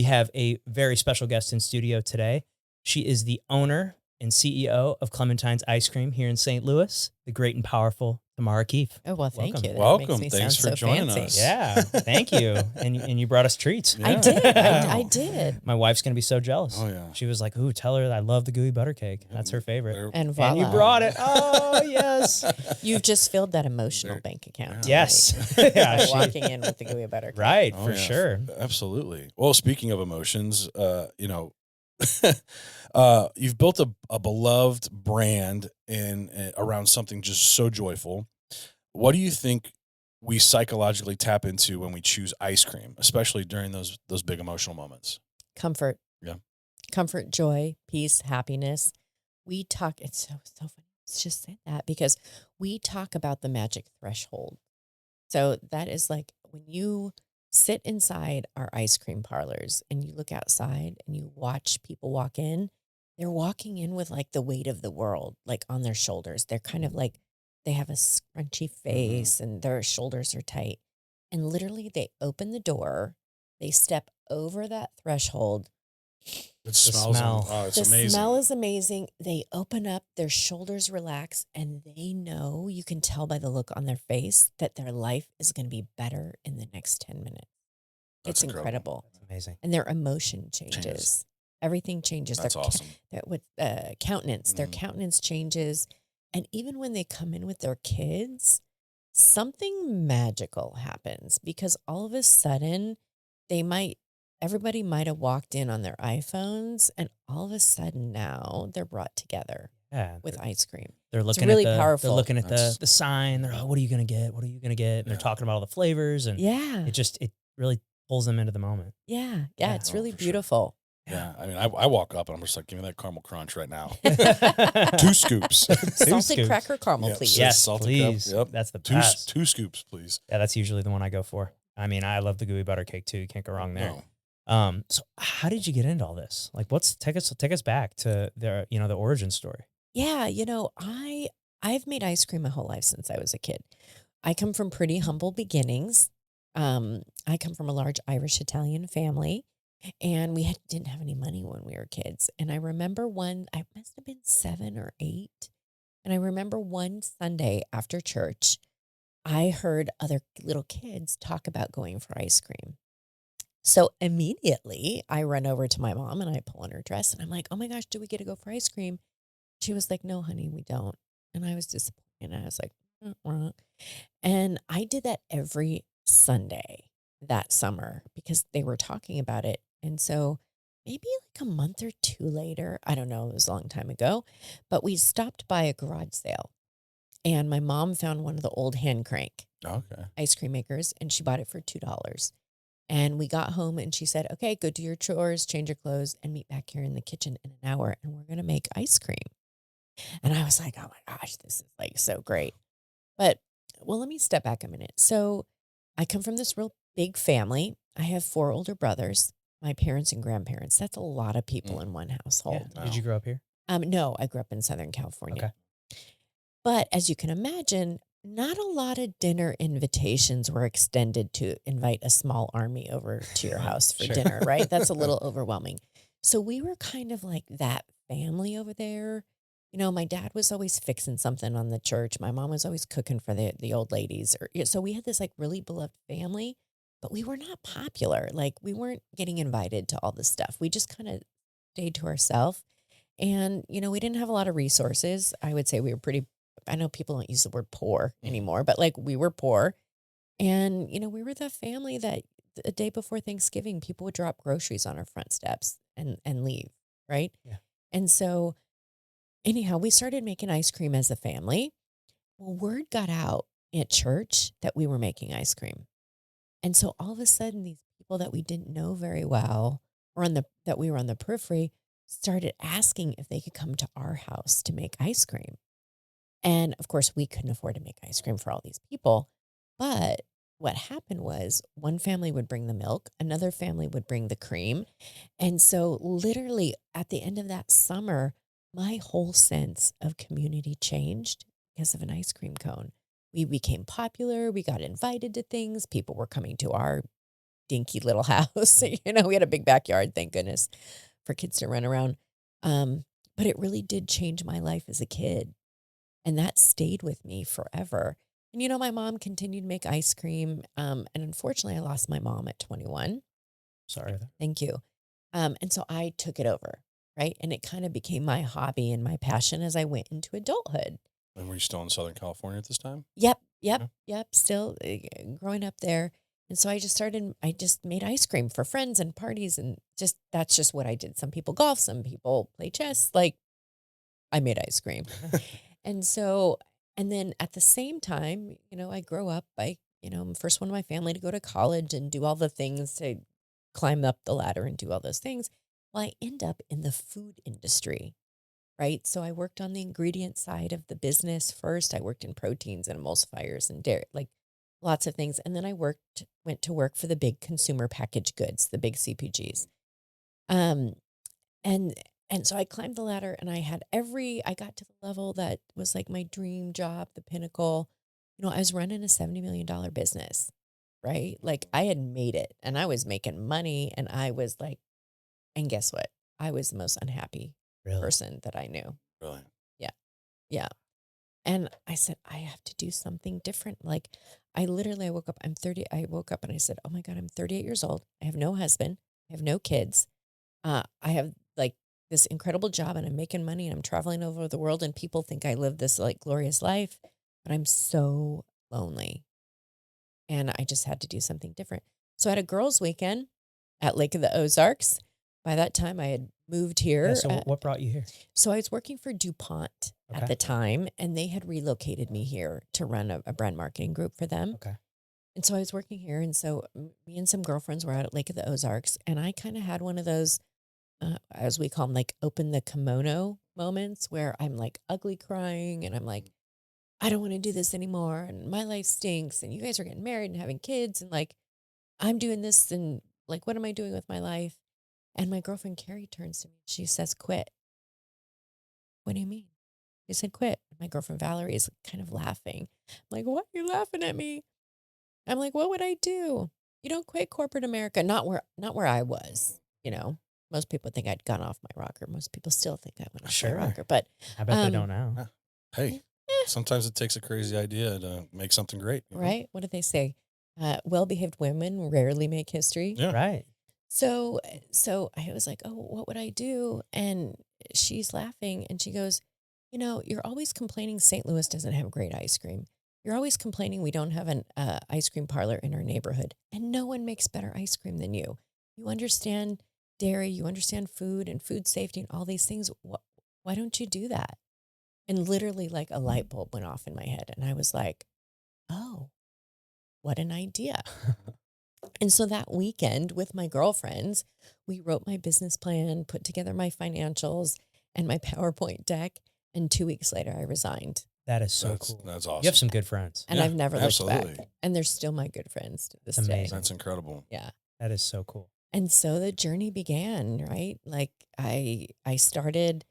We have a very special guest in studio today. She is the owner and CEO of Clementines Ice Cream here in St. Louis, the great and powerful Tamara Keefe. Oh, well, thank Welcome. you. That Welcome. makes me Thanks sound for so joining fancy. us. Yeah, thank you. And you brought us treats. I Yeah. did. I Wow. did. My wife's going to be so jealous. Oh, yeah. She was like, ooh, tell her that I love the gooey butter cake. Yeah, That's her favorite. And voila. And you brought it. Oh, yes. You've just filled that emotional There- bank account. Yes. tonight Yeah, by she- walking in with the gooey butter cake. Right, Oh, for yeah. sure. Absolutely. Well, speaking of emotions, you've built a beloved brand around something just so joyful. What do you think we psychologically tap into when we choose ice cream, especially during those big emotional moments? Comfort. Yeah. Comfort, joy, peace, happiness. We talk, it's so funny. Let's just say that because we talk about the magic threshold. So that is like when you sit inside our ice cream parlors and you look outside and you watch people walk in, they're walking in with like the weight of the world, like on their shoulders. They're kind of like, they have a scrunchy face and their shoulders are tight. And literally they open the door, they step over that threshold. It smells. smell. Oh, it's The amazing. smell is amazing. They open up, their shoulders relax, and they know, you can tell by the look on their face, that their life is going to be better in the next 10 minutes. That's It's incredible. That's amazing. And their emotion changes. Everything changes. That's awesome. With countenance, their Mhm. countenance changes. And even when they come in with their kids, something magical happens because all of a sudden everybody might have walked in on their iPhones and all of a sudden now they're brought together Yeah. with ice cream. They're looking really at powerful. They're looking at That's- the sign. They're, oh, what are you going to get? What are you going to get? And they're Yeah. talking about all the flavors. And Yeah. it really pulls them into the moment. Yeah. Yeah. It's Oh, really for sure. beautiful. Yeah. I mean, I walk up and I'm just like, give me that caramel crunch right now. 2 scoops. Salted scoops. cracker caramel, Yeah, please. so- Yes, salted please. cup, yep. That's the two best. 2 scoops, please. Yeah, that's usually the one I go for. I mean, I love the gooey butter cake too. You can't go wrong there. No. So how did you get into all this? Like, take us back to the origin story. Yeah, I've made ice cream my whole life since I was a kid. I come from pretty humble beginnings. I come from a large Irish Italian family, and we didn't have any money when we were kids. And I remember I must have been 7 or 8, and I remember one Sunday after church, I heard other little kids talk about going for ice cream. So immediately I run over to my mom and I pull on her dress and I'm like, oh my gosh, do we get to go for ice cream? She was like, no, honey, we don't. And I was disappointed. I was like, and I did that every Sunday that summer because they were talking about it. And so maybe like a month or 2 later, I don't know, it was a long time ago, but we stopped by a garage sale and my mom found one of the old hand crank Okay. ice cream makers and she bought it for $2. And we got home and she said, okay, go do your chores, change your clothes, and meet back here in the kitchen in an hour. And we're going to make ice cream. And I was like, oh my gosh, this is like so great. But, well, let me step back a minute. So I come from this real big family. I have 4 older brothers, my parents and grandparents. That's a lot of people in one household. Yeah. Did you grow up here? No, I grew up in Southern California. Okay. But as you can imagine, not a lot of dinner invitations were extended to invite a small army over to your house for Sure. dinner, right? That's a little overwhelming. So we were kind of like that family over there. My dad was always fixing something on the church. My mom was always cooking for the old ladies. So we had this like really beloved family, but we were not popular. Like we weren't getting invited to all this stuff. We just kind of stayed to ourselves. And, we didn't have a lot of resources. I would say we were I know people don't use the word poor anymore, but like we were poor. And, we were the family that the day before Thanksgiving, people would drop groceries on our front steps and leave. Right. Yeah. And so anyhow, we started making ice cream as a family. Well, word got out at church that we were making ice cream. And so all of a sudden, these people that we didn't know very well or that we were on the periphery started asking if they could come to our house to make ice cream. And of course, we couldn't afford to make ice cream for all these people. But what happened was one family would bring the milk, another family would bring the cream. And so literally at the end of that summer, my whole sense of community changed because of an ice cream cone. We became popular. We got invited to things. People were coming to our dinky little house. We had a big backyard, thank goodness, for kids to run around. But it really did change my life as a kid. And that stayed with me forever. And, my mom continued to make ice cream. And unfortunately, I lost my mom at 21. Sorry. Thank you. And so I took it over, right? And it kind of became my hobby and my passion as I went into adulthood. And were you still in Southern California at this time? Yep. Yeah. Still growing up there. And so I just made ice cream for friends and parties. And that's just what I did. Some people golf, some people play chess. Like, I made ice cream. And then at the same time, I grow up, I'm the first one in my family to go to college and do all the things to climb up the ladder and do all those things. Well, I end up in the food industry, right? So I worked on the ingredient side of the business first. I worked in proteins and emulsifiers and dairy, like lots of things. And then I went to work for the big consumer packaged goods, the big CPGs. And so I climbed the ladder and I got to the level that was like my dream job, the pinnacle. I was running a $70 million business, right? Like I had made it and I was making money and I was like, and guess what? I was the most unhappy person that I knew. Really? Yeah. And I said, I have to do something different. Like I woke up, I'm 30. I woke up and I said, oh my God, I'm 38 years old. I have no husband. I have no kids. I have like this incredible job and I'm making money and I'm traveling over the world and people think I live this like glorious life, but I'm so lonely. And I just had to do something different. So I had a girls' weekend at Lake of the Ozarks. By that time I had moved here. Yeah, so what brought you here? So I was working for DuPont at the time and they had relocated me here to run a brand marketing group for them. Okay. And so I was working here. And so me and some girlfriends were out at Lake of the Ozarks and I kind of had one of those as we call them, like open the kimono moments where I'm like ugly crying and I'm like, I don't want to do this anymore. And my life stinks. And you guys are getting married and having kids. And like, I'm doing this. And like, what am I doing with my life? And my girlfriend, Carrie, turns to me. She says, quit. What do you mean? She said, quit. My girlfriend, Valerie, is kind of laughing. I'm like, why are you laughing at me? I'm like, what would I do? You don't quit corporate America. Not where I was, Most people think I'd gone off my rocker. Most people still think I went off my rocker. But I bet they don't now. Hey, sometimes it takes a crazy idea to make something great. Right? What do they say? Well-behaved women rarely make history. Yeah. Right. So I was like, oh, what would I do? And she's laughing and she goes, you're always complaining St. Louis doesn't have great ice cream. You're always complaining we don't have an ice cream parlor in our neighborhood. And no one makes better ice cream than you. You understand dairy, you understand food and food safety and all these things. Why don't you do that? And literally like a light bulb went off in my head. And I was like, oh, what an idea. And so that weekend with my girlfriends, we wrote my business plan, put together my financials and my PowerPoint deck. And 2 weeks later, I resigned. That is so cool. That's awesome. You have some good friends. And I've never looked back. And they're still my good friends to this day. That's incredible. Yeah. That is so cool. And so the journey began, right? Like I started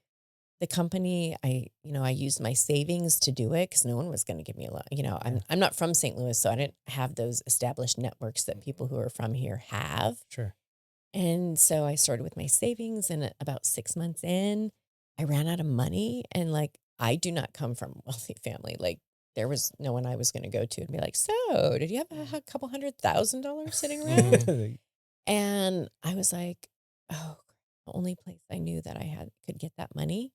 the company. I used my savings to do it because no one was going to give me a loan. I'm not from St. Louis, so I didn't have those established networks that people who are from here have. Sure. And so I started with my savings, and about 6 months in, I ran out of money. And like, I do not come from a wealthy family. Like, there was no one I was going to go to and be like, so did you have a couple $100,000 sitting around? And I was like, oh, the only place I knew that could get that money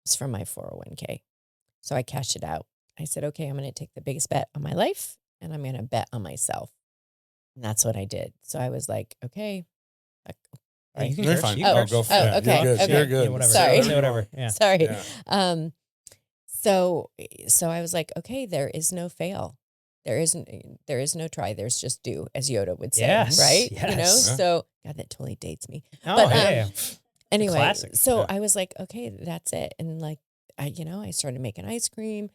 was from my 401k. So I cashed it out. I said, okay, I'm going to take the biggest bet on my life and I'm going to bet on myself. And that's what I did. So I was like, okay. You can You're curse. fine. You can Oh, curse. go for Oh, it. okay. You're good. Okay. You're good. Yeah, whatever. Sorry. Say whatever. Yeah. Sorry. Yeah. So I was like, okay, there is no fail. There is no try. There's just do, as Yoda would say. Yes, Right. yes. Yeah. So God, that totally dates me. Oh, But, yeah. Anyway, Classic. so Yeah. I was like, okay, that's it. And like, I started making ice cream.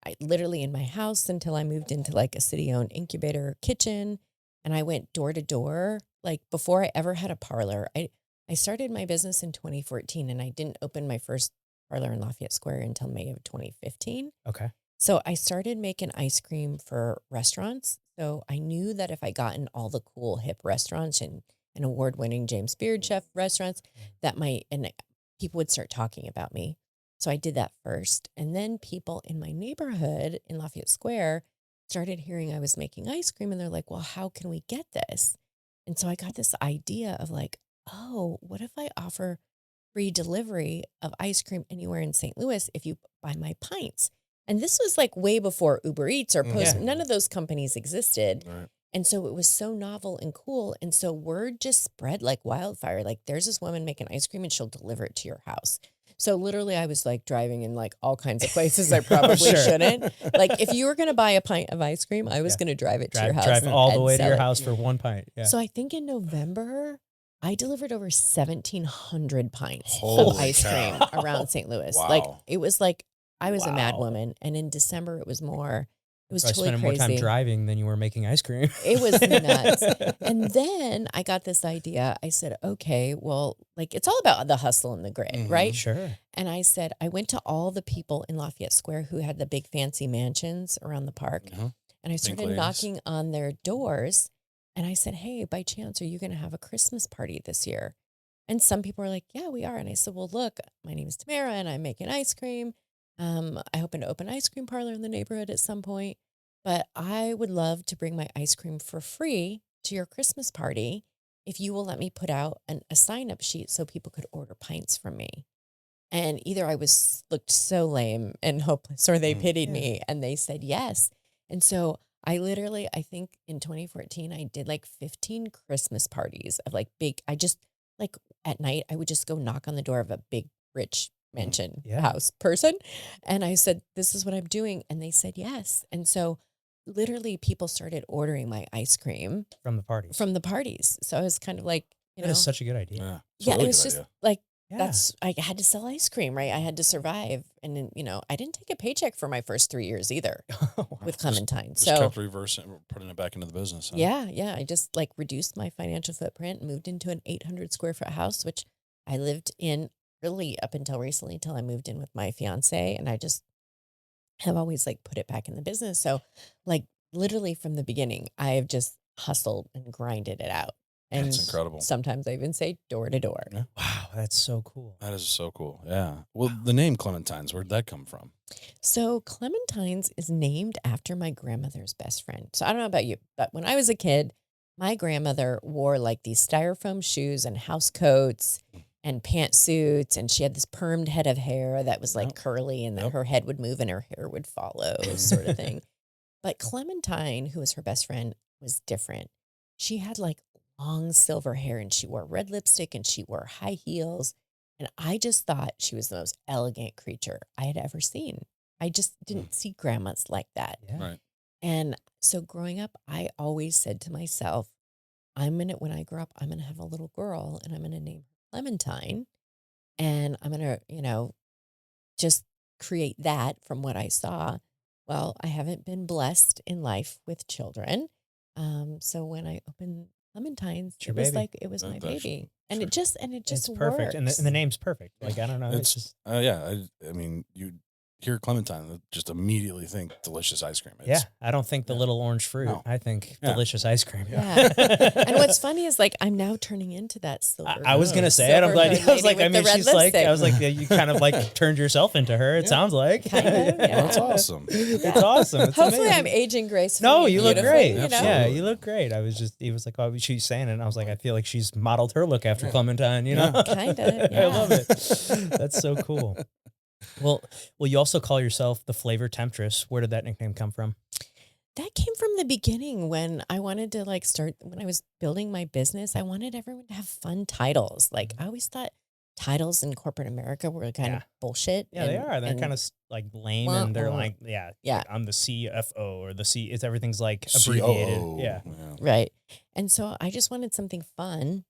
I literally in my house until I moved into like a city-owned incubator kitchen. And I went door to door. Like before I ever had a parlor, I started my business in 2014 and I didn't open my first parlor in Lafayette Square until May of 2015. Okay. So I started making ice cream for restaurants. So I knew that if I got in all the cool hip restaurants and award-winning James Beard chef restaurants, that people would start talking about me. So I did that first. And then people in my neighborhood in Lafayette Square started hearing I was making ice cream, and they're like, well, how can we get this? And so I got this idea of like, oh, what if I offer free delivery of ice cream anywhere in St. Louis if you buy my pints? And this was like way before Uber Eats or Post. None of those companies existed. Right. And so it was so novel and cool. And so word just spread like wildfire. Like, there's this woman making ice cream and she'll deliver it to your house. So literally I was like driving in like all kinds of places I probably shouldn't. Like, if you were going to buy a pint of ice cream, I was going to drive it to your house. Drive all the way to sell your it. house for one pint. Yeah. So I think in November, I delivered over 1,700 pints Holy of ice cow. cream around St. Louis. Wow. Like, it was like, I was a Wow. mad woman. And in December, it was more. It was I totally spent crazy. more time driving than you were making ice cream. It was nuts. And then I got this idea. I said, okay, well, like, it's all about the hustle and the grit, right? Sure. And I said, I went to all the people in Lafayette Square who had the big fancy mansions around the park. And I started ladies. knocking on their doors. And I said, hey, by chance, are you going to have a Christmas party this year? And some people were like, yeah, we are. And I said, well, look, my name is Tamara and I'm making ice cream. I hope to open an ice cream parlor in the neighborhood at some point. But I would love to bring my ice cream for free to your Christmas party if you will let me put out a sign-up sheet so people could order pints from me. And either I looked so lame and hopeless, or they pitied me, and they said yes. And so I think in 2014, I did like 15 Christmas parties of like I just like at night, I would just go knock on the door of a big, rich mansion house person. And I said, this is what I'm doing. And they said yes. And so literally people started ordering my ice cream From the parties. So I was kind of like, That is such a good idea. Yeah, really it was good just idea. like, Yeah. I had to sell ice cream, right? I had to survive. And then, I didn't take a paycheck for my first 3 years either with Clementine. Just So kept reversing, putting it back into the business. Huh? yeah. I just like reduced my financial footprint, moved into an 800 square foot house, which I lived in really up until recently, till I moved in with my fiance. And I just have always like put it back in the business. So like literally from the beginning, I have just hustled and grinded it out. And That's incredible. Sometimes I even say door to door. Yeah. Wow, that's so cool. That is so cool. Yeah. Well, the name Clementines, where'd that come from? So Clementines is named after my grandmother's best friend. So I don't know about you, but when I was a kid, my grandmother wore like these styrofoam shoes and house coats and pantsuits, and she had this permed head of hair that was like curly, and that her head would move and her hair would follow, sort of thing. But Clementine, who was her best friend, was different. She had like long silver hair, and she wore red lipstick, and she wore high heels. And I just thought she was the most elegant creature I had ever seen. I just didn't see grandmas like that. Yeah. Right. And so growing up, I always said to myself, when I grow up, I'm going to have a little girl, and I'm going to name her Clementine. And I'm going to, just create that from what I saw. Well, I haven't been blessed in life with children. So when I opened Clementines, It's your it was baby. like, it was my That's baby. And true. it just It's perfect. And works. the name's perfect. Like, I don't know. It's just, I mean, you hear Clementine, just immediately think delicious ice cream. I don't think the little orange fruit. No. I think Yeah. delicious ice cream. Yeah. And what's funny is like, I'm now turning into that silver. I was going to say it. I'm glad. silver I was like, lady I with mean, the red she's like, lipstick. I was like, you kind of like turned yourself into her. It sounds like. Kind of, yeah. That's awesome. It's awesome. It's Hopefully amazing. I'm aging gracefully. No, and you look beautifully, great. You know? Yeah, Absolutely. you look great. He was like, oh, she's saying it. And I was like, I feel like she's modeled her look after Clementine, you know? Kind of. Yeah. I love it. That's so cool. Well, you also call yourself the Flavor Temptress. Where did that nickname come from? That came from the beginning when I wanted to when I was building my business, I wanted everyone to have fun titles. Like I always thought titles in corporate America were kind of bullshit. Yeah, they are. They're kind of like lame, and they're like, Yeah. like, I'm the CFO or the C. It's everything's like abbreviated. COO. Yeah. Right. And so I just wanted something fun.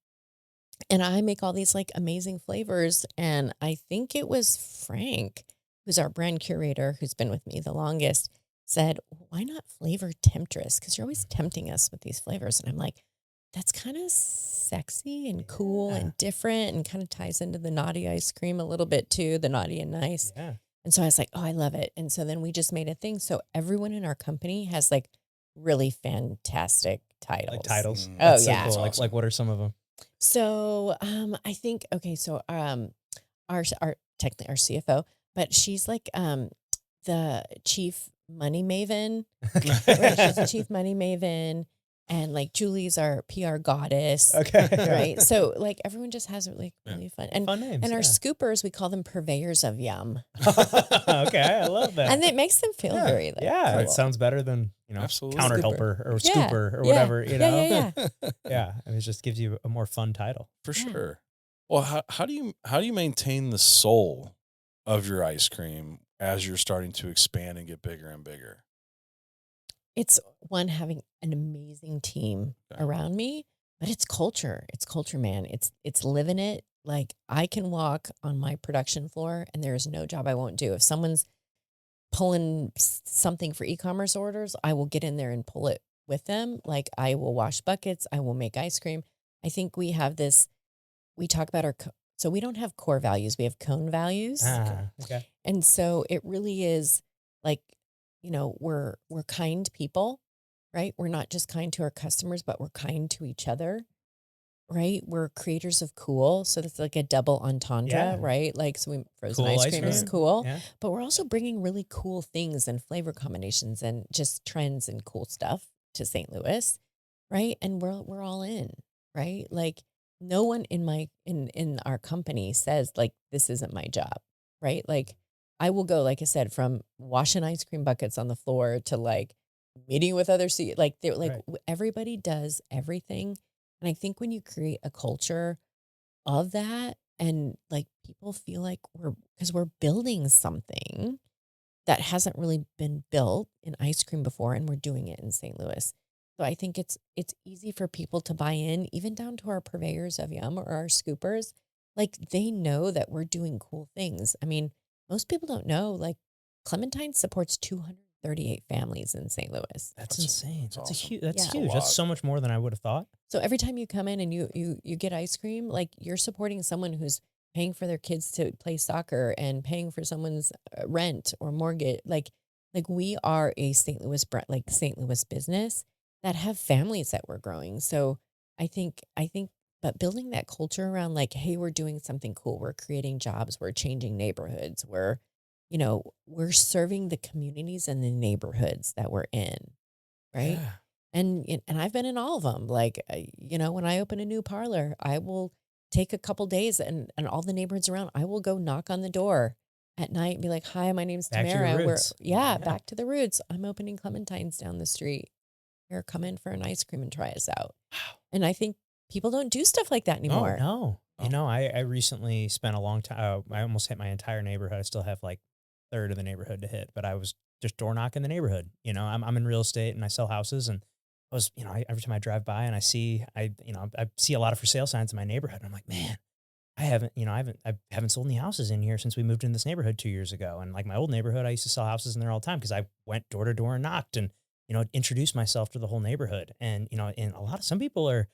And I make all these like amazing flavors. And I think it was Frank, who's our brand curator, who's been with me the longest, said, why not Flavor Temptress? Because you're always tempting us with these flavors. And I'm like, that's kind of sexy and cool and different, and kind of ties into the naughty ice cream a little bit too, the naughty and nice. Yeah. And so I was like, oh, I love it. And so then we just made a thing. So everyone in our company has like really fantastic titles. Like titles. Mm. Oh, That's so yeah. cool. That's Like what are some of them? So I think our technically our CFO, but she's like the chief money maven. Right, she's the chief money maven, and like Julie's our PR goddess. Okay. Right, so like everyone just has like really fun Fun names. and our yeah. scoopers, we call them purveyors of yum, Okay, I love that. and it makes them feel Yeah. very like yeah, it cool. sounds better than Absolutely. counter Scooper. helper or Yeah, scooper or yeah, whatever. You know, yeah. yeah. It just gives you a more fun title. For Yeah. sure. Well, how do you maintain the soul of your ice cream as you're starting to expand and get bigger and bigger? It's one, having an amazing team Okay. around me, but it's culture. It's culture, man. It's living it. Like I can walk on my production floor and there is no job I won't do. If someone's pulling something for e-commerce orders, I will get in there and pull it with them. Like I will wash buckets, I will make ice cream. I think we have this, we talk about so we don't have core values, we have cone values. Okay. And so it really is like, we're kind people, right? We're not just kind to our customers, but we're kind to each other, right? We're creators of cool. So that's like a double entendre, Yeah. right? Like, so frozen Cool ice ice cream is cream. cool, Yeah. but we're also bringing really cool things and flavor combinations and just trends and cool stuff to St. Louis, right? And we're all in, right? Like no one in our company says like, this isn't my job, right? Like I will go, like I said, from washing ice cream buckets on the floor to like meeting with other like they're like Right. everybody does everything. And I think when you create a culture of that and like people feel like because we're building something that hasn't really been built in ice cream before, and we're doing it in St. Louis. So I think it's easy for people to buy in, even down to our purveyors of yum or our scoopers. Like they know that we're doing cool things. I mean, most people don't know, like Clementine supports 238 families in St. Louis. That's insane. That's That's awesome. huge. That's Yeah. huge. That's so much more than I would have thought. So every time you come in and you get ice cream, like you're supporting someone who's paying for their kids to play soccer and paying for someone's rent or mortgage. Like we are a St. Louis St. Louis business that have families that we're growing. So I think, but building that culture around like, hey, we're doing something cool. We're creating jobs. We're changing neighborhoods. We're serving the communities and the neighborhoods that we're in, right? Yeah. And I've been in all of them. Like, when I open a new parlor, I will take a couple days and all the neighborhoods around, I will go knock on the door at night and be like, hi, my name's Back to your Tamara. roots. Yeah, Yeah. back to the roots. I'm opening Clementines down the street. Here, come in for an ice cream and try us out. And I think people don't do stuff like that anymore. No. Oh. I recently spent a long time. I almost hit my entire neighborhood. I still have like a third of the neighborhood to hit, but I was just door knocking the neighborhood. I'm in real estate and I sell houses, and I was, every time I drive by and I see a lot of for sale signs in my neighborhood, and I'm like, man, I haven't sold any houses in here since we moved in this neighborhood 2 years ago. And like my old neighborhood, I used to sell houses in there all the time because I went door to door and knocked and, introduced myself to the whole neighborhood. And, and some people are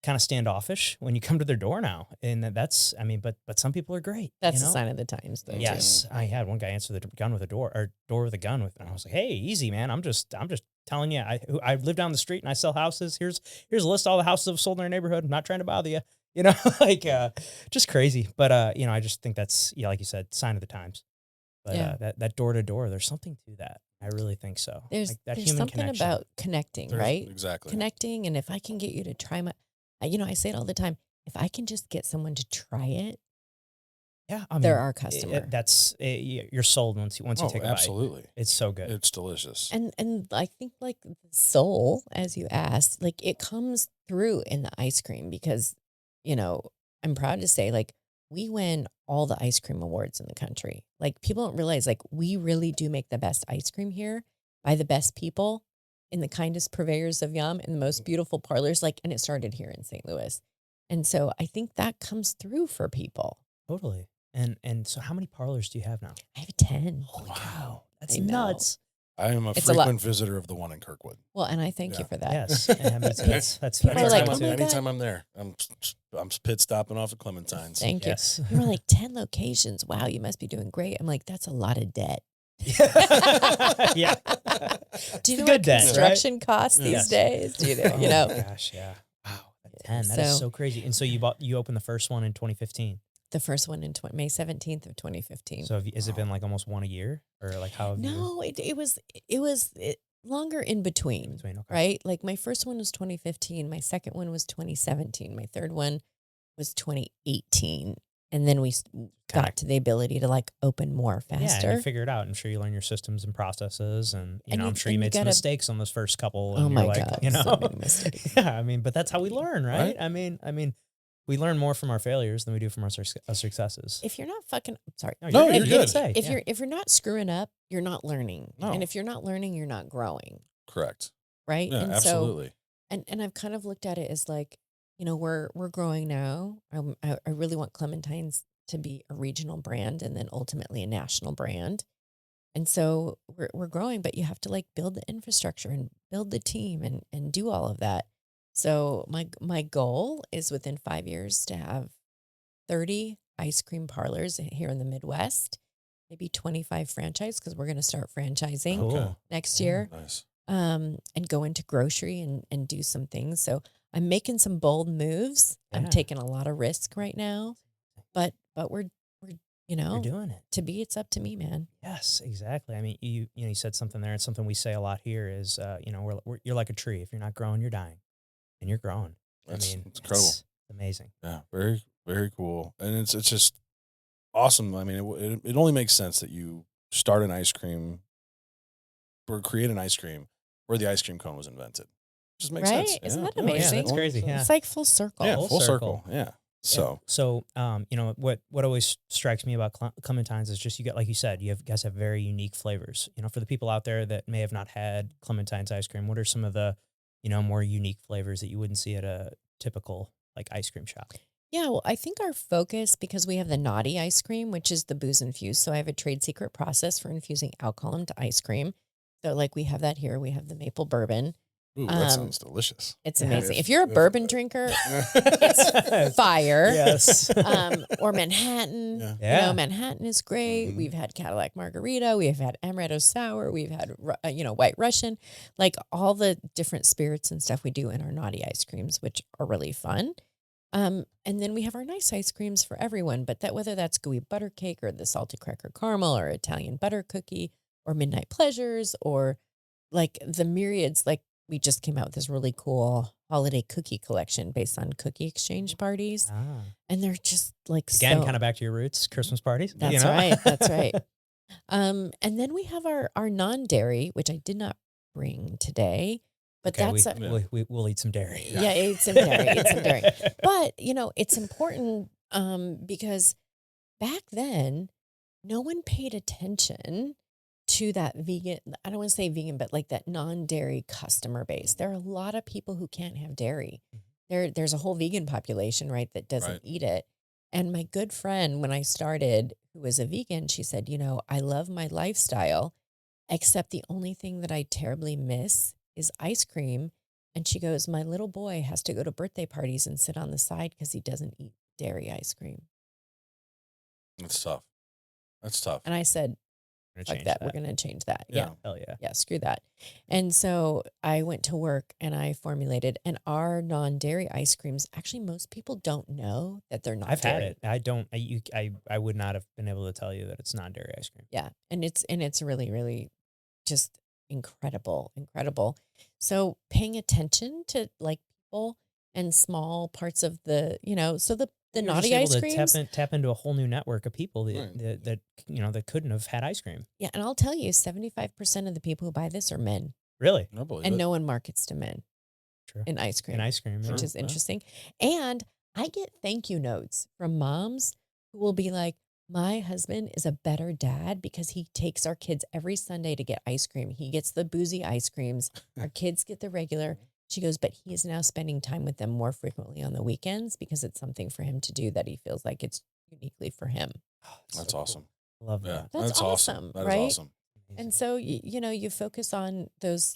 kind of standoffish when you come to their door now. And but some people are great. That's a sign of the times, though. Yes. I had one guy answer the gun with a door with a gun and I was like, hey, easy, man. I'm just telling you, I live down the street and I sell houses. Here's a list of all the houses I've sold in our neighborhood. I'm not trying to bother you. Just crazy. But, I just think that's, like you said, sign of the times. But Yeah. that door to door, there's something to that. I really think so. There's like that there's human something connection. about connecting, right? Exactly. Connecting, and if I can get you to try I say it all the time. If I can just get someone to try it, Yeah, they're our customer. You're sold once you take a bite. Absolutely. It's so good. It's delicious. And I think like the soul, as you asked, like it comes through in the ice cream because, I'm proud to say like we win all the ice cream awards in the country. Like people don't realize like we really do make the best ice cream here by the best people in the kindest purveyors of yum in the most beautiful parlors. And it started here in St. Louis. And so I think that comes through for people. Totally. And so how many parlors do you have now? I have 10. Holy cow. That's I know. nuts. I am a It's a lot. frequent visitor of the one in Kirkwood. Well, and I thank you Yeah. for that. Yes. And that's People are like, Anytime, "Oh my God." anytime I'm there, I'm pit stopping off at Clementines. Thank you. yes. You were like 10 locations. Wow, you must be doing great. I'm like, that's a lot of debt. Yeah. Do you It's a know good what dent, right? construction costs these Yes. days? Do you know? Oh You my know. gosh, yeah. Wow, a 10. That is So so crazy. And so you opened the first one in 2015. the first one in May 17th of 2015. So has it been like almost one a year, or like how have you No, it was longer in in between, between? Okay. right? Like my first one was 2015, my second one was 2017, my third one was 2018, and then we Kinda- got to the ability to like open more Yeah, and you faster. figure it out. I'm sure you learn your systems and processes, and And I'm you- sure you and you made some gotta- mistakes on those first couple. Oh And my you're like, God, so many mistakes. Yeah, I mean, but that's how we learn, right? Right. I mean, we learn more from our failures than we do from our successes. If you're not fucking, sorry, No, good. you're You good. can say, if yeah. if you're not screwing up, you're not learning, No. and if you're not learning, you're not growing, Correct. right? Yeah, And absolutely. so, and I've kind of looked at it as like, we're growing now. I really want Clementines to be a regional brand and then ultimately a national brand. And so we're growing, but you have to like build the infrastructure and build the team and do all of that. So my goal is within 5 years to have 30 ice cream parlors here in the Midwest, maybe 25 franchise because we're going to start franchising Cool. next Yeah. year, Nice. and go into grocery and do some things. So I'm making some bold moves. I'm Yeah. taking a lot of risk right now, but we're You're doing it. to be, it's up to me, man. Yes, exactly. I mean, you said something there. It's something we say a lot here is, you're like a tree. If you're not growing, you're dying, and you're growing. That's I mean, it's incredible. it's amazing. Yeah, very very cool, and it's just awesome. I mean, it only makes sense that you start an ice cream or create an ice cream where the ice cream cone was invented. Just makes Right? sense. Isn't that Oh, yeah, amazing? that's crazy. Yeah. It's like full circle. Yeah, Full full circle. circle. Yeah. So So, what always strikes me about Clementines is just like you said, guys have very unique flavors. For the people out there that may have not had Clementine's ice cream, what are some of the, more unique flavors that you wouldn't see at a typical like ice cream shop? Yeah, well, I think our focus, because we have the naughty ice cream, which is the booze infused. So I have a trade secret process for infusing alcohol into ice cream. So like we have that here. We have the maple bourbon. ooh, that Um, sounds delicious. It's Yeah. amazing. If you're a If- bourbon drinker, it's fire. Yes. Or Manhattan. Yeah. Yeah. Manhattan is great. Mhm. We've had Cadillac Margarita. We've had Amaretto Sour. We've had, White Russian. Like all the different spirits and stuff we do in our naughty ice creams, which are really fun. And then we have our nice ice creams for everyone, but whether that's gooey butter cake or the salted cracker caramel or Italian butter cookie or midnight pleasures or like the myriads, like we just came out with this really cool holiday cookie collection based on cookie exchange parties. Ah. And they're just like Again, so, kind of back to your roots, Christmas parties. that's right. That's right. And then we have our non-dairy, which I did not bring today, but Okay, that's we'll eat some dairy. yeah, eat some dairy, eat some dairy. But it's important because back then, no one paid attention to that vegan. I don't want to say vegan, but like that non-dairy customer base. There are a lot of people who can't have dairy. There's a whole vegan population, right, that doesn't Right. eat it. And my good friend, when I started, who was a vegan, she said, I love my lifestyle, except the only thing that I terribly miss is ice cream. And she goes, my little boy has to go to birthday parties and sit on the side because he doesn't eat dairy ice cream. That's tough. That's tough. And I said, Gonna fuck change that. We're going to change that. Yeah. Hell yeah. Yeah. Screw that. And so I went to work and I formulated, and our non-dairy ice creams, actually, most people don't know that they're not I've dairy. had it. I don't. I would not have been able to tell you that it's non-dairy ice cream. Yeah. And it's really, really just incredible. So paying attention to like people and small parts of the, so the You're naughty just able ice to creams. tap into a whole new network of people that Right. that couldn't have had ice cream. Yeah. And I'll tell you, 75% of the people who buy this are men, Really? I believe and it. no one markets to men True. in ice cream. In ice cream, Which yeah. is Yeah. interesting. And I get thank you notes from moms who will be like, my husband is a better dad because he takes our kids every Sunday to get ice cream. He gets the boozy ice creams. Our kids get the regular. She goes, but he is now spending time with them more frequently on the weekends because it's something for him to do that he feels like it's uniquely for him. That's So awesome. cool. Love Yeah, that. That's awesome, That is right? awesome. And so, you focus on those,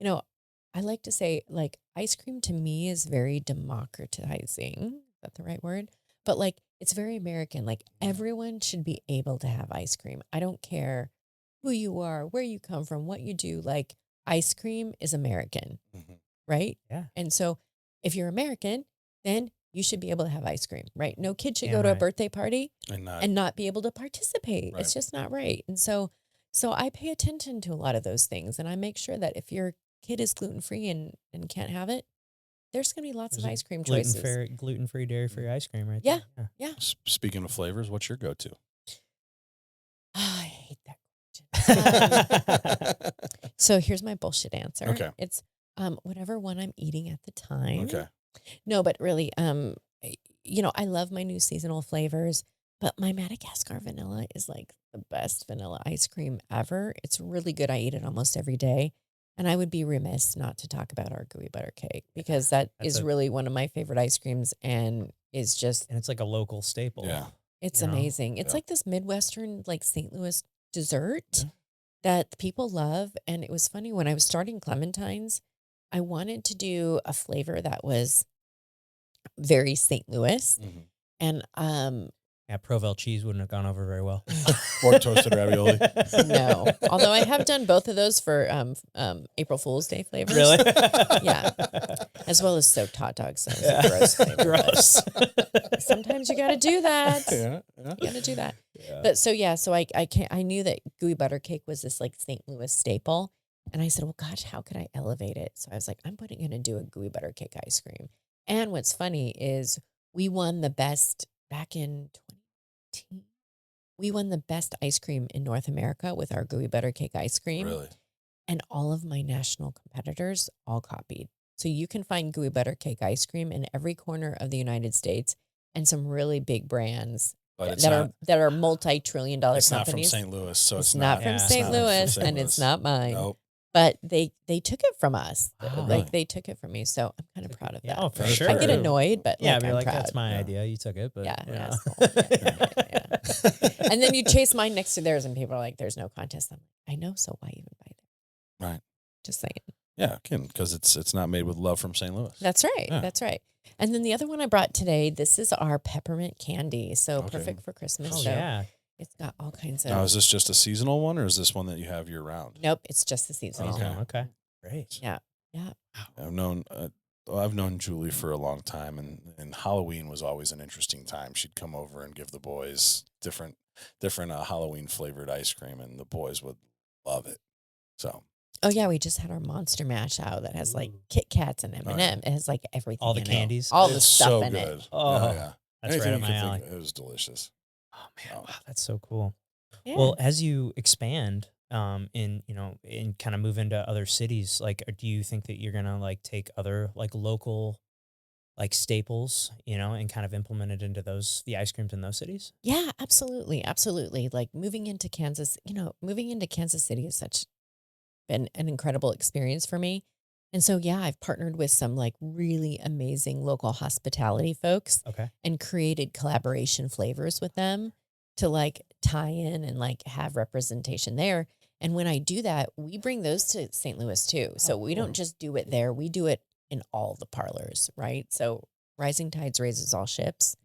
I like to say like ice cream to me is very democratizing. Is that the right word? but like it's very American. Like everyone should be able to have ice cream. I don't care who you are, where you come from, what you do. Like ice cream is American, Mhm. right? Yeah. And so if you're American, then you should be able to have ice cream, right? No kid should Damn go to a right. birthday party And not and not be able to participate. Right. It's just not right. And so I pay attention to a lot of those things, and I make sure that if your kid is gluten-free and can't have it, there's going to be lots of There's a ice cream choices. gluten-free, dairy-free ice cream right Yeah. there. Yeah. speaking of flavors, what's your go-to? I hate that question. Yeah. So here's my bullshit answer. Okay. It's whatever one I'm eating at the time. Okay. No, but really, I love my new seasonal flavors, but my Madagascar vanilla is like the best vanilla ice cream ever. It's really good. I eat it almost every day. And I would be remiss not to talk about our gooey butter cake because that That's is really one of my favorite ice creams and is just, and it's like a local staple. Yeah. it's You know? amazing. It's Yeah. like this Midwestern, like St. Louis dessert Yeah. that people love. And it was funny when I was starting Clementines, I wanted to do a flavor that was very St. Louis. Mhm. And Yeah, Provel cheese wouldn't have gone over very well. Or toasted ravioli. no, although I have done both of those for April Fool's Day flavors. Really? Yeah. As well as soaked hot dogs. So it was Yeah. a gross flavor. Gross. But sometimes you got to do that. Yeah. Yeah. You got to do that. Yeah. But so I knew that gooey butter cake was this like St. Louis staple, and I said, well, gosh, how could I elevate it? So I was like, I'm going to do a gooey butter cake ice cream. And what's funny is we won the best back in 2018. We won the best ice cream in North America with our gooey butter cake ice cream. Really? And all of my national competitors all copied. So you can find gooey butter cake ice cream in every corner of the United States and some really big brands But it's that are multi-trillion-dollar it's not from companies. St. Louis, so It's it's not not from Yeah, it's St. not from Louis, St. and Louis. it's not mine. Nope. But they took it from us. Wow. Like they took it from me. So I'm kind of proud of Yeah, that. oh, for That's sure. I get true. annoyed, but Yeah, like, but I'm you're like, proud. that's my Yeah. idea. You took it, but Yeah, you yeah, know. it's cool. Yeah. And then you chase mine next to theirs, and people are like, "There's no contest." I'm like, "I know, so why even buy that?" Right. Just saying. Yeah, again, because it's not made with love from St. Louis. That's right. Yeah. That's right. And then the other one I brought today, this is our peppermint candy. So Okay. perfect for Christmas. Oh so yeah. it's got all kinds of. Now, is this just a seasonal one, or is this one that you have year round? Nope, it's just the seasonal. Okay. Okay. Great. Yeah. Yeah. I've known Julie for a long time, and Halloween was always an interesting time. She'd come over and give the boys different Halloween flavored ice cream, and the boys would love it. So Oh yeah, we just had our Monster Mash out that has like Ooh. Kit Kats and M&M. yeah. It has like everything. All the in candies? it. All the it's stuff so in good. it. Oh, yeah. That's Anything right up you my could alley. think, it was delicious. Oh man, Oh. wow, that's so cool. Yeah. Well, as you expand, in kind of move into other cities, like, do you think that you're gonna like take other like local like staples, and kind of implement it into the ice creams in those cities? Yeah, absolutely. Absolutely. Like moving into Kansas City is been an incredible experience for me. And so, yeah, I've partnered with some like really amazing local hospitality folks Okay. and created collaboration flavors with them to like tie in and like have representation there. And when I do that, we bring those to St. Louis too. So we cool. don't just do it there, we do it in all the parlors, right? So rising tides raises all ships,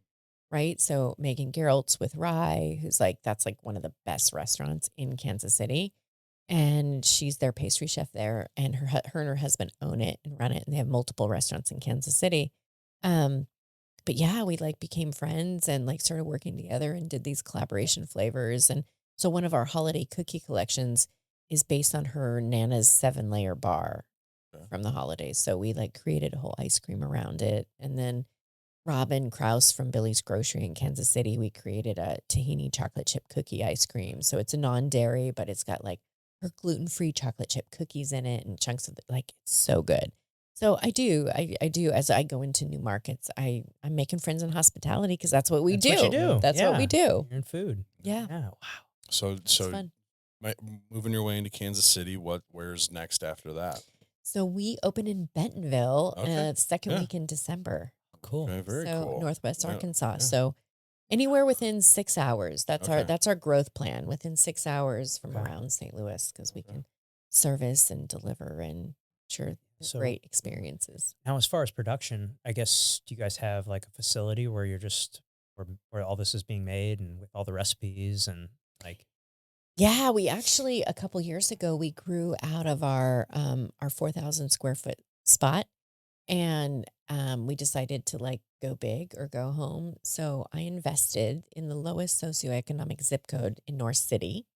right? So Megan Geralt's with Rye, that's like one of the best restaurants in Kansas City. And she's their pastry chef there, and her and her husband own it and run it, and they have multiple restaurants in Kansas City. But yeah, we like became friends and like started working together and did these collaboration flavors. And so one of our holiday cookie collections is based on her Nana's 7-layer bar Okay. from the holidays. So we like created a whole ice cream around it. And then Robin Kraus from Billy's Grocery in Kansas City, we created a tahini chocolate chip cookie ice cream. So it's a non-dairy, but it's got like her gluten-free chocolate chip cookies in it and chunks of it's so good. So I do as I go into new markets, I'm making friends in hospitality because that's what we That's do. what you do. That's what Yeah. we do. You're in food. Yeah. Yeah. Wow. So It's fun. moving your way into Kansas City, where's next after that? So we open in Bentonville Okay. second Yeah. week in December. Cool. Okay, very so cool. Northwest Yeah, Arkansas. yeah. So anywhere within 6 hours. That's Okay. our growth plan, within 6 hours from Okay. around St. Louis, because we Okay. can service and deliver and sure So- great experiences. Now, as far as production, I guess, do you guys have like a facility where where all this is being made and with all the recipes and like, Yeah, we actually a couple years ago we grew out of our 4,000 square foot spot, and we decided to like go big or go home. So I invested in the lowest socioeconomic zip code in North City,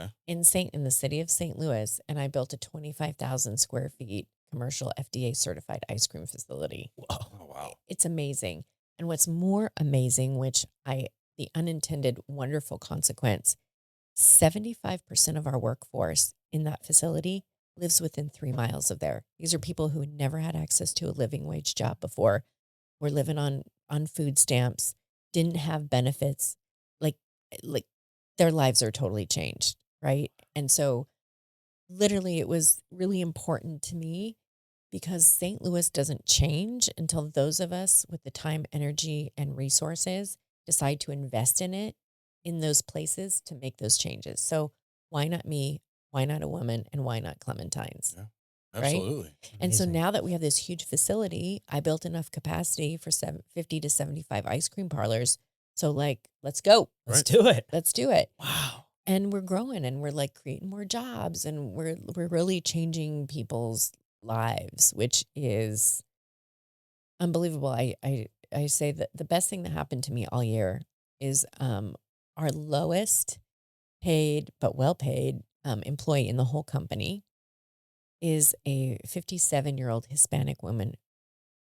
Okay. in the city of St. Louis, and I built a 25,000 square feet commercial FDA certified ice cream facility. whoa, Oh wow. It's amazing. And what's more amazing, the unintended wonderful consequence, 75% of our workforce in that facility lives within 3 miles of there. These are people who never had access to a living wage job before, were living on food stamps, didn't have benefits, like like their lives are totally changed, right? And so literally it was really important to me because St. Louis doesn't change until those of us with the time, energy, and resources decide to invest in it, in those places to make those changes. So why not me? Why not a woman? And why not Clementines? Yeah. Right. Absolutely. And so amazing. now that we have this huge facility, I built enough capacity for 50 to 75 ice cream parlors. So, like, let's go. Let's Right. do it. Let's do it. Wow. And we're growing and we're like creating more jobs and we're really changing people's lives, which is unbelievable. I say that the best thing that happened to me all year is our lowest paid but well paid employee in the whole company is a 57-year-old Hispanic woman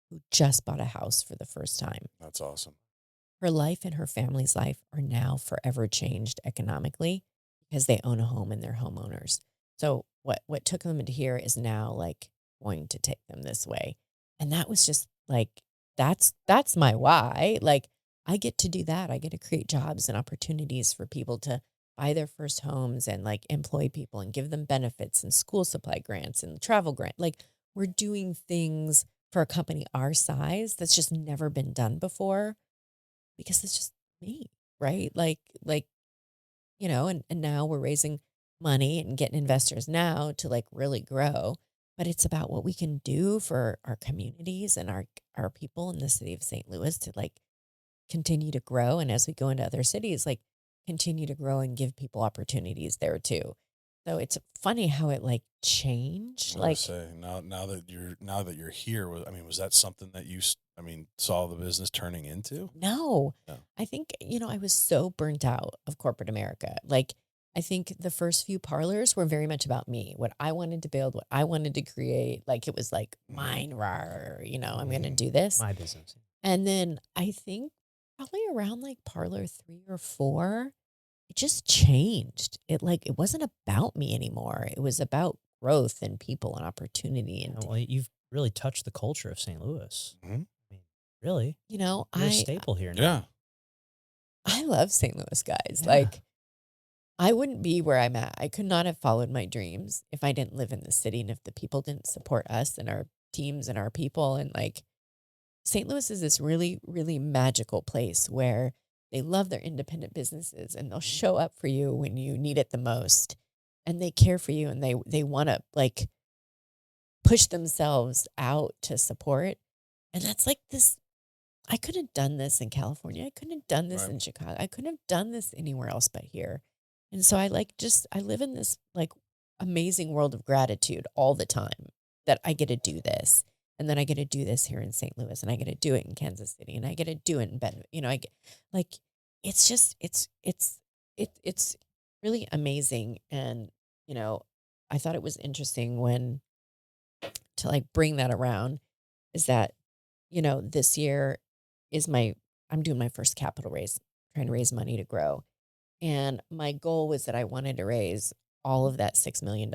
who just bought a house for the first time. That's awesome. Her life and her family's life are now forever changed economically because they own a home and they're homeowners. So what took them to here is now like going to take them this way. And that was just like that's my why. Like I get to do that. I get to create jobs and opportunities for people to buy their first homes and like employ people and give them benefits and school supply grants and travel grant. Like we're doing things for a company our size that's just never been done before because it's just me, right? And now we're raising money and getting investors now to like really grow. But it's about what we can do for our communities and our people in the city of St. Louis to like continue to grow. And as we go into other cities, like continue to grow and give people opportunities there too. So it's funny how it like changed. I was gonna Like say now that you're here. I mean, was that something that I mean, saw the business turning into? no, No. I think, I was so burnt out of corporate America. Like, I think the first few parlors were very much about me, what I wanted to build, what I wanted to create. Like, it was like Mhm. mine, rar, I'm going to Mhm. do this. My business. And then I think probably around like parlor 3 or 4, it just changed. It wasn't about me anymore. It was about growth and people and opportunity. Yeah, And, well, you've really touched the culture of St. Louis. Mhm. I mean, really, you know, you're a I, staple here Yeah. now. I love St. Louis guys. Yeah. Like, I wouldn't be where I'm at. I could not have followed my dreams if I didn't live in the city and if the people didn't support us and our teams and our people. And like St. Louis is this really, really magical place where they love their independent businesses and they'll show up for you when you need it the most. And they care for you and they want to like push themselves out to support. And that's like this. I could have done this in California. I couldn't have done this Right. in Chicago. I couldn't have done this anywhere else but here. And so I live in this like amazing world of gratitude all the time that I get to do this. And then I get to do this here in St. Louis and I get to do it in Kansas City and I get to do it in Bend. I get like it's just it's really amazing. And, I thought it was interesting when to like bring that around is that, this year is I'm doing my first capital raise, trying to raise money to grow. And my goal was that I wanted to raise all of that $6 million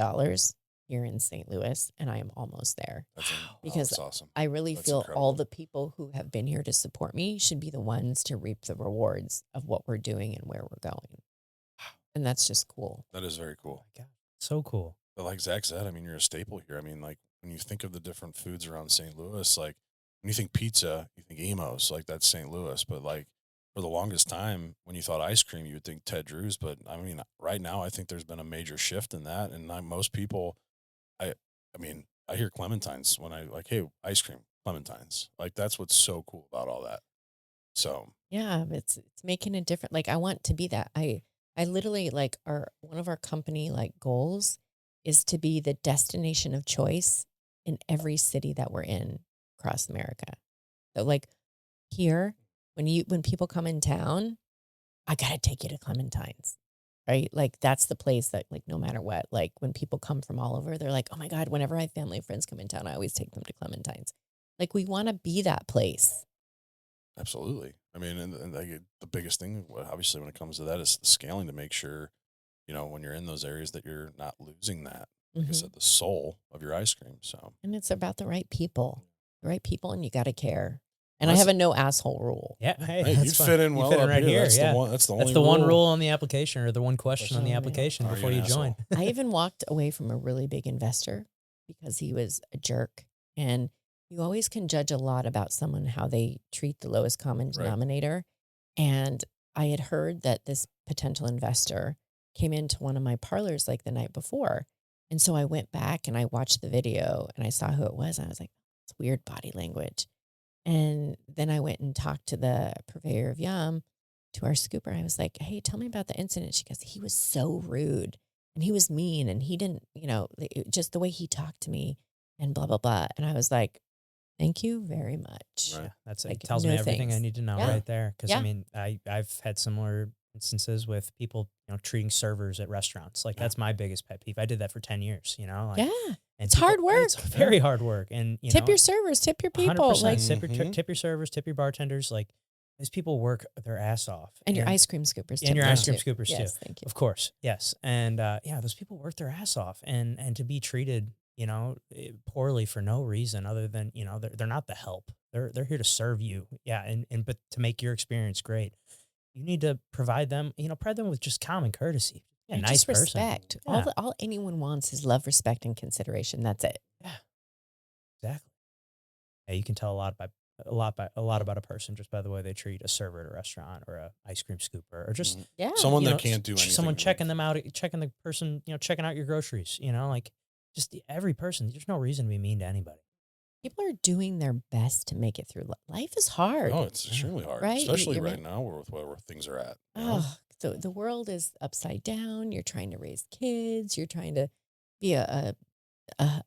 here in St. Louis, and I am almost there Wow. because That's awesome. I really That's feel all incredible. the people who have been here to support me should be the ones to reap the rewards of what we're doing and where we're going. And that's just cool. That is very Oh cool. my God. So cool. But like Zach said, I mean, you're a staple here. I mean, like when you think of the different foods around St. Louis, like when you think pizza, you think Emos, like that's St. Louis. But like for the longest time, when you thought ice cream, you would think Ted Drew's. But I mean, right now, I think there's been a major shift in that. And most people, I, I mean, I hear Clementines when I like, hey, ice cream, Clementines. Like that's what's so cool about all that. So Yeah, it's making a difference. Like I want to be that. I literally like one of our company like goals is to be the destination of choice in every city that we're in across America. So like here, when people come in town, I gotta take you to Clementines. Right? Like that's the place that like no matter what, like when people come from all over, they're like, oh my God, whenever I have family and friends come in town, I always take them to Clementines. Like we want to be that place. absolutely. I mean, and like the biggest thing, obviously, when it comes to that, is the scaling to make sure, when you're in those areas that you're not losing that, like I Hmm. said, the soul of your ice cream. So And it's about the right people, and you got to care. And I that's have a no asshole rule. Yeah, hey, hey, you that's fine. fit in You well fit in up right here. here. That's the Yeah, one. That's the that's only the one rule. rule on the application, or the one question on the Oh, man. application Are you before an you join. asshole? I even walked away from a really big investor because he was a jerk. And you always can judge a lot about someone, how they treat the lowest common Right. denominator. And I had heard that this potential investor came into one of my parlors like the night before. And so I went back and I watched the video and I saw who it was. And I was like, it's weird body language. And then I went and talked to the purveyor of Yum, to our scooper. I was like, hey, tell me about the incident. She goes, he was so rude and he was mean and he didn't, just the way he talked to me and blah, blah, blah. And I was like, thank you very much. Right. Yeah, that's it. Like, Tells no me everything I thanks. need to know Yeah. right there. Because I Yeah. mean, I've had similar instances with people, treating servers at restaurants. Like Yeah. that's my biggest pet peeve. I did that for 10 years. Like, Yeah. and It's hard work. It's very hard work, and Tip your servers, tip your people. 100%. Like, Mhm. Tip your servers, tip your bartenders. Like these people work their ass off, and your ice cream scoopers. and your tip ice them cream scoopers too. Yes, thank you. Of course, yes, and yeah, those people work their ass off, and to be treated, poorly for no reason other than they're not the help. They're here to serve you, yeah, and but to make your experience great, you need to provide them, with just common courtesy. Yeah, And nice just person. respect. Yeah. All anyone wants is love, respect, and consideration. That's it. Yeah, exactly. Yeah, you can tell a lot about a person just by the way they treat a server at a restaurant or a ice cream scooper or just Mhm. Yeah. Someone you know, that can't do anything. someone checking like- them out, checking the person, checking out your groceries, like just every person. There's no reason to be mean to anybody. People are doing their best to make it through. Life is hard. No, it's extremely hard, Right? especially You're right now where things are at. Oh, so the world is upside down. You're trying to raise kids. You're trying to be a, a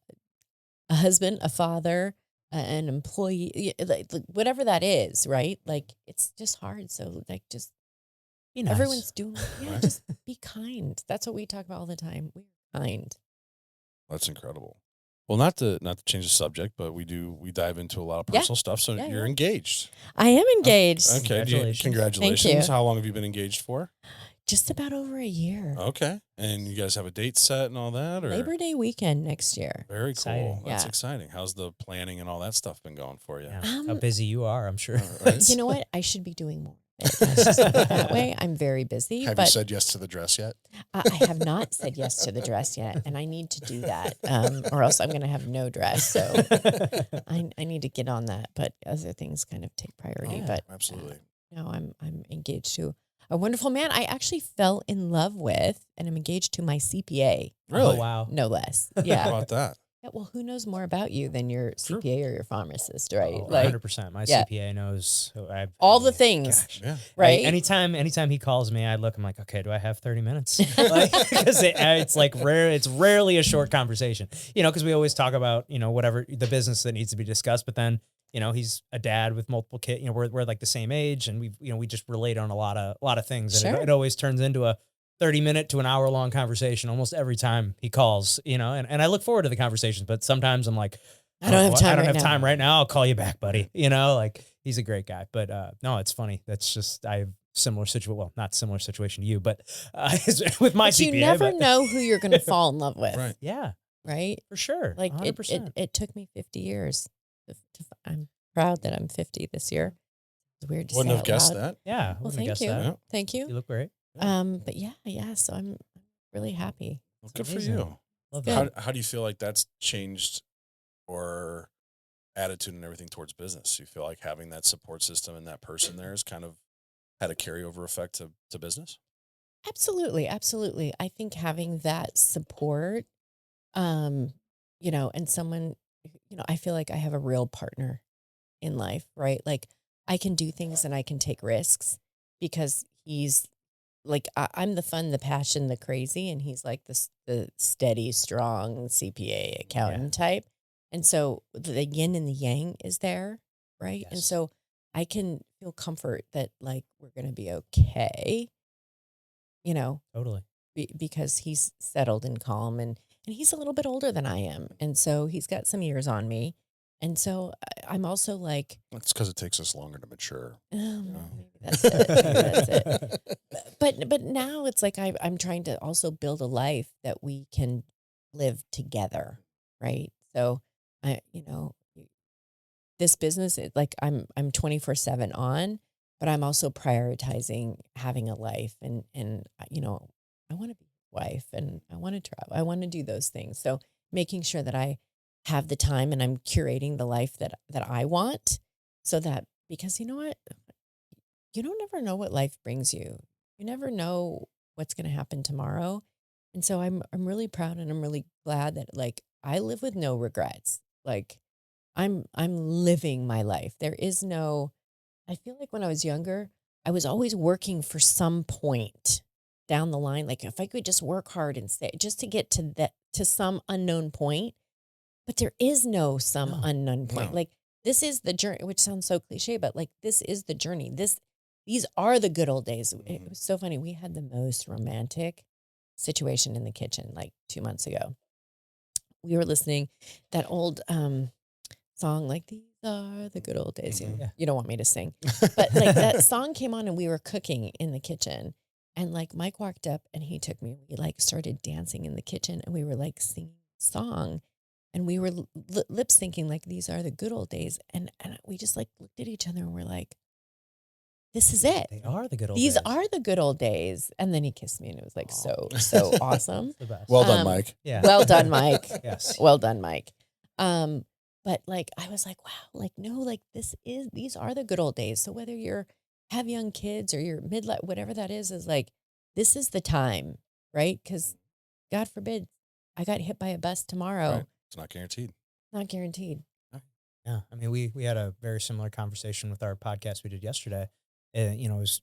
husband, a father, an employee, like whatever that is, right? Like it's just hard. So like just Be nice. everyone's doing, Right. just be kind. That's what we talk about all the time. We're kind. That's incredible. Well, not to change the subject, but we dive into a lot of Yeah. personal stuff. So Yeah, you're yeah. engaged. I am engaged. Okay. Congratulations. Congratulations. Thank you. How long have you been engaged for? Just about over a year. Okay. And you guys have a date set and all that, or Labor Day weekend next year. very Exciting. cool. That's Yeah. exciting. How's the planning and all that stuff been going for you? Yeah. How Um, busy you are, I'm sure. Right? You know what? I should be doing more. Let's just put it that way. I'm very busy, Have you but said yes to the dress yet? I have not said yes to the dress yet, and I need to do that, or else I'm going to have no dress. So I need to get on that. But other things kind of take priority. Oh, But absolutely. no, I'm engaged to a wonderful man I actually fell in love with, and I'm engaged to my CPA, Really? Oh, wow. no less. How Yeah. about that? Yeah, well, who knows more about you than your True. CPA or your pharmacist, right? Oh, Like 100%. My yeah. CPA knows all the things, Gosh. Yeah. right? Anytime he calls me, I look. I'm like, okay, do I have 30 minutes? Because it's like rare. It's rarely a short conversation. Because we always talk about whatever the business that needs to be discussed. But then he's a dad with multiple kids. We're like the same age, and we just relate on a lot of things. And Sure. it always turns into a 30-minute to an hour long conversation almost every time he calls. And I look forward to the conversations. But sometimes I'm like, I don't have well, time I don't right have now. time right now. I'll call you back, buddy. Like he's a great guy. But no, it's funny. That's just I have similar situation. Well, not similar situation to you, but with my But CPA. you never but- know who you're going to fall in love with, Right. Yeah, right? for sure. Like 100%. it took me 50 years. I'm proud that I'm 50 this year. It's weird to Wouldn't say have out guessed loud. that. Yeah. Well, wouldn't have thank guessed you. that. Yeah. Thank You you. look great. But yeah. So I'm really happy. Well, It's good for amazing. you. Love Good. that. How do you feel like that's changed or attitude and everything towards business? You feel like having that support system and that person there has kind of had a carryover effect to business? Absolutely, absolutely. I think having that support, and someone, I feel like I have a real partner in life, right? Like I can do things and I can take risks because he's like I'm the fun, the passion, the crazy, and he's like the steady, strong CPA Yeah. accountant type. And so the yin and the yang is there, right? And Yes. so I can feel comfort that like we're gonna be okay, you know, Totally. because he's settled and calm and he's a little bit older than I am. And so he's got some years on me. And so I'm also like, That's because it takes us longer to mature. maybe that's it. Maybe that's it. But now it's like I'm trying to also build a life that we can live together, right? So this business like I'm 24/7 on, but I'm also prioritizing having a life and I want to be a wife and I want to travel. I want to do those things. So making sure that I have the time and I'm curating the life that I want so that because you know what? You don't ever know what life brings you. You never know what's going to happen tomorrow. And so I'm really proud and I'm really glad that like I live with no regrets. Like I'm living my life. There is no I feel like when I was younger, I was always working for some point down the line. Like if I could just work hard and stay just to get to some unknown point. But there is no some No. unknown point. No. Like this is the journey, which sounds so cliche, but like this is the journey. These are the good old days. It was so funny. We had the most romantic situation in the kitchen like 2 months ago. We were listening that old song like these are the good old days. Mhm. Yeah. You don't want me to sing. But like that song came on and we were cooking in the kitchen. And like Mike walked up and he took me. We like started dancing in the kitchen and we were like singing a song. And we were lip syncing like these are the good old days. And we just like looked at each other and we're like, this is it. They are the good old These days. are the good old days. And then he kissed me and it was like Aw. so awesome. It's the best. Well done, Um, Mike. yeah. Well done, Mike. Yes. Well done, Mike. But like I was like, wow, like no, like these are the good old days. So whether you're have young kids or you're midlife, whatever that is like this is the time, right? Because God forbid I got hit by a bus tomorrow. Right. It's not guaranteed. Not guaranteed. Yeah. I mean, we had a very similar conversation with our podcast we did yesterday. It was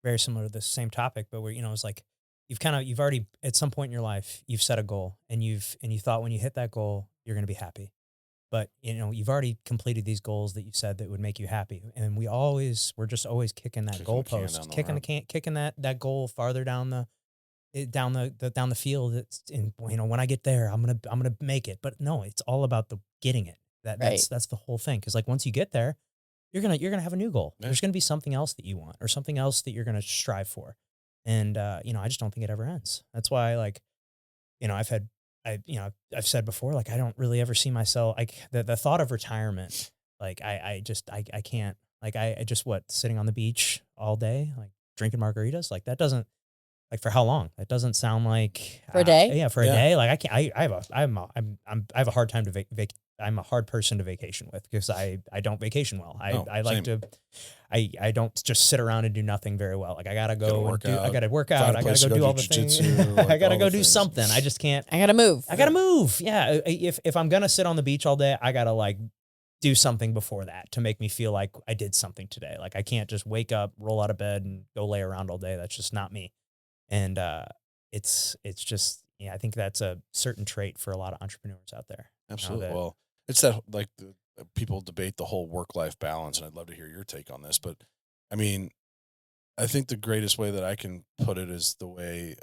very similar to the same topic, but where, it's like you've already at some point in your life, you've set a goal and you thought when you hit that goal, you're going to be happy. But, you've already completed these goals that you said that would make you happy. And we're just always kicking that Kicking the can goalpost, down the kicking the road. can, kicking that goal farther down down the field. It's when I get there, I'm going to make it. But no, it's all about the getting it. Right. That's the whole thing. Cause like once you get there, you're going to have a new goal. Yeah. There's going to be something else that you want or something else that you're going to strive for. And, I just don't think it ever ends. That's why like, I've said before, like, I don't really ever see myself like the thought of retirement. Like I can't like, I just sitting on the beach all day, like drinking margaritas. Like that doesn't like for how long? That doesn't sound like For a day? Yeah. For a Yeah. day. Like I can't, I have a hard time to I'm a hard person to vacation with because I don't vacation well. No, I like same. to, I don't just sit around and do nothing very well. Like I gotta Gotta go work and do, I out, gotta work find out. a I place gotta to go go do all do the things. jujitsu, I like gotta all go the do things. something. I just can't. I gotta move. I gotta move. Yeah. If I'm gonna sit on the beach all day, I gotta like do something before that to make me feel like I did something today. Like I can't just wake up, roll out of bed and go lay around all day. That's just not me. And it's just, yeah, I think that's a certain trait for a lot of entrepreneurs out there. Absolutely. that- Well, it's that like people debate the whole work-life balance, and I'd love to hear your take on this. But I mean, I think the greatest way that I can put it is the way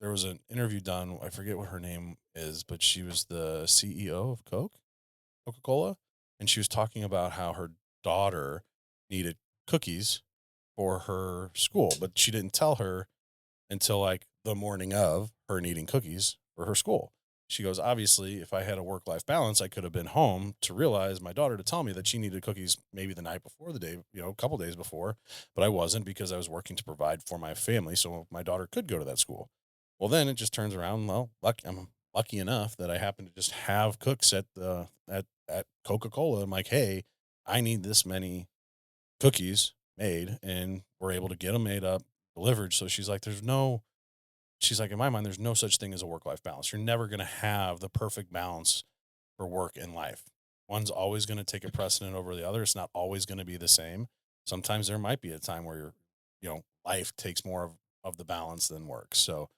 there was an interview done. I forget what her name is, but she was the CEO of Coca-Cola, and she was talking about how her daughter needed cookies for her school, but she didn't tell her until like the morning of her needing cookies for her school. She goes, obviously, if I had a work-life balance, I could have been home to realize my daughter to tell me that she needed cookies maybe the night before the day, a couple days before, but I wasn't because I was working to provide for my family so my daughter could go to that school. Well, then it just turns around. Well, I'm lucky enough that I happen to just have cooks at Coca-Cola. I'm like, hey, I need this many cookies made, and we're able to get them made up, delivered. So she's like, in my mind, there's no such thing as a work-life balance. You're never going to have the perfect balance for work and life. One's always going to take a precedent over the other. It's not always going to be the same. sometimes there might be a time where life takes more of the balance than work. So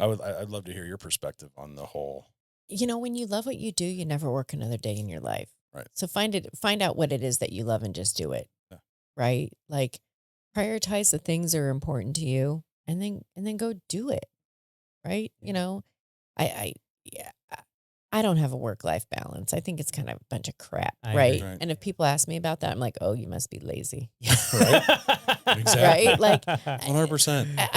I'd love to hear your perspective on the whole. When you love what you do, you never work another day in your life. Right. So find out what it is that you love and just do it. Yeah. Right? Like prioritize the things that are important to you and then go do it. Right? I yeah, I don't have a work-life balance. I think it's kind of a bunch of crap, I right? agree. Right. And if people ask me about that, I'm like, "Oh, you must be lazy." Right. Exactly. Right? Like 100%.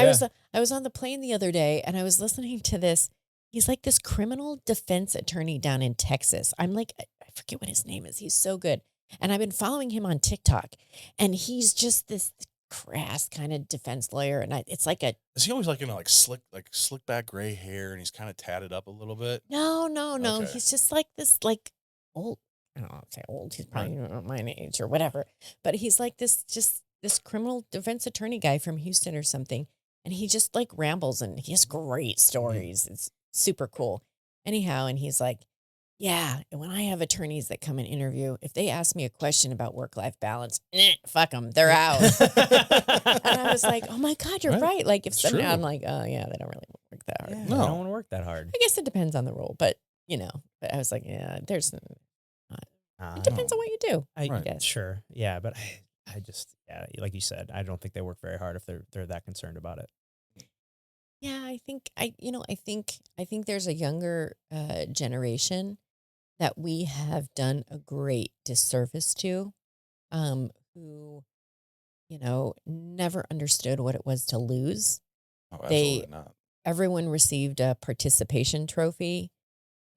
I was on the plane the other day and I was listening to this. He's like this criminal defense attorney down in Texas. I'm like, I forget what his name is. He's so good. And I've been following him on TikTok. And he's just this crass kind of defense lawyer. And it's like Is he always like slick back gray hair and he's kind of tatted up a little bit? no. Okay. He's just like this like old, I don't know, say old. He's probably not my age or whatever. But he's like this criminal defense attorney guy from Houston or something. And he just like rambles and he has great stories. It's super cool. Anyhow, and he's like, yeah, and when I have attorneys that come and interview, if they ask me a question about work-life balance, fuck them, they're out. And I was like, oh my God, you're right. Like if It's someone, true. I'm like, oh yeah, they don't really work that hard. Yeah, No. I don't want to work that hard. I guess it depends on the role, but but I was like, yeah, there's, it depends on what you do. I Right. guess. Sure. Yeah, but I just like you said, I don't think they work very hard if they're that concerned about it. Yeah, I think there's a younger generation that we have done a great disservice to, who never understood what it was to lose. Oh, absolutely not. Everyone received a participation trophy.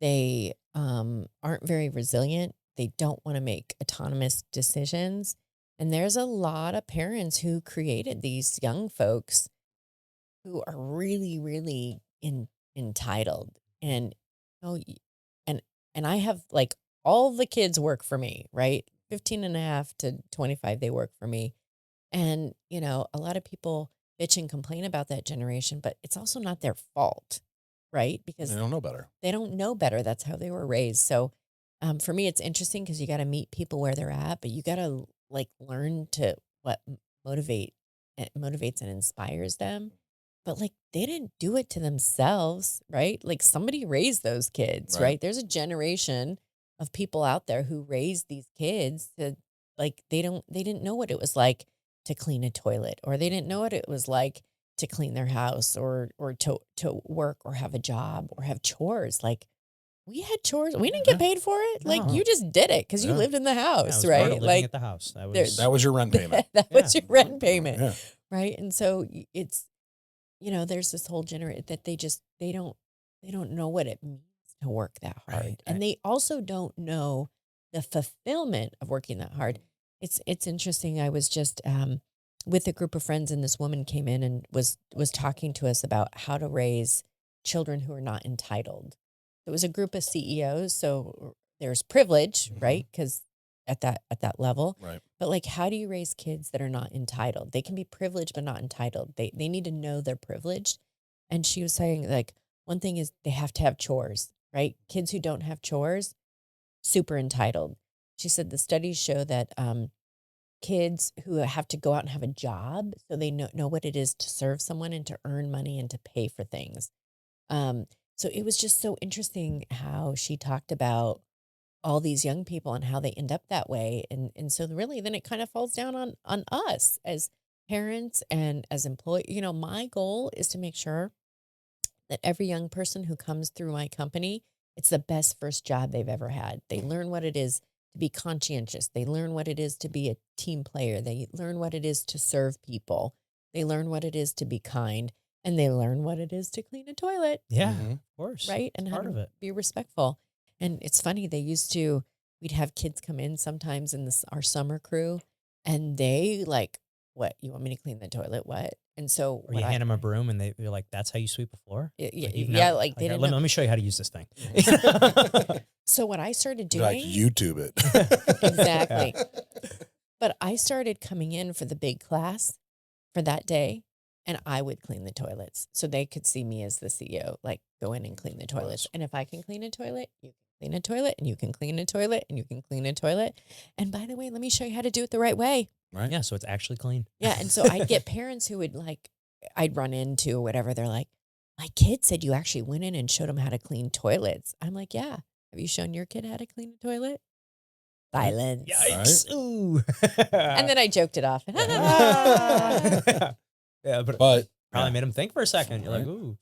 They aren't very resilient. They don't want to make autonomous decisions. And there's a lot of parents who created these young folks who are really, really entitled. And oh, and I have like all the kids work for me, right? 15 and a half to 25, they work for me. And, a lot of people bitch and complain about that generation, but it's also not their fault, right? Because They don't know better. they don't know better. That's how they were raised. So for me, it's interesting because you got to meet people where they're at, but you got to like learn to what motivates and inspires them. But like they didn't do it to themselves, right? Like somebody raised those kids, Right. right? There's a generation of people out there who raised these kids to like they didn't know what it was like to clean a toilet, or they didn't know what it was like to clean their house or to work or have a job or have chores. Like we had chores. We didn't get paid for it. Like No. you just did it because you Yeah. lived in the Yeah, it house, was part of right? living Like at the house. That there's- That was your rent payment. that was Yeah. your rent payment, Yeah. right? And so it's there's this whole generation that they don't know what it means to work that hard, Right. and they also don't know the fulfillment of working that hard. It's interesting. I was just with a group of friends, and this woman came in and was talking to us about how to raise children who are not entitled. It was a group of CEOs, so there's privilege, Mhm. right? Because at that level, Right. but like, how do you raise kids that are not entitled? They can be privileged but not entitled. They need to know they're privileged. And she was saying like one thing is they have to have chores, right? Kids who don't have chores, super entitled. She said the studies show that kids who have to go out and have a job, so they know what it is to serve someone and to earn money and to pay for things. So it was just so interesting how she talked about all these young people and how they end up that way. And so really then it kind of falls down on us as parents and as employees. My goal is to make sure that every young person who comes through my company, it's the best first job they've ever had. They learn what it is to be conscientious. They learn what it is to be a team player. They learn what it is to serve people. They learn what it is to be kind, and they learn what it is to clean a toilet, Yeah, Mhm. of course. right? It's And how part of to it. be respectful. And it's funny, we'd have kids come in sometimes in our summer crew, and they like, what, you want me to clean the toilet? What? And so Or you hand them a broom and you're like, "That's how you sweep a floor." Yeah, Like, you've yeah, never- like they didn't let know. me show you how to use this thing. So what I started doing, Like YouTube it. exactly. But I started coming in for the big class for that day, and I would clean the toilets so they could see me as the CEO, like go in and clean the toilets. And if I can clean a toilet, you can clean a toilet and you can clean a toilet and you can clean a toilet. And by the way, let me show you how to do it the right way. Right. Yeah, so it's actually clean. Yeah. And so I'd get parents who would I'd run into or whatever. They're like, my kid said you actually went in and showed them how to clean toilets. I'm like, yeah. Have you shown your kid how to clean a toilet? Silence. Yikes. Ooh. And then I joked it off. Yeah, but But probably made him think for a second. You're like, Right. ooh.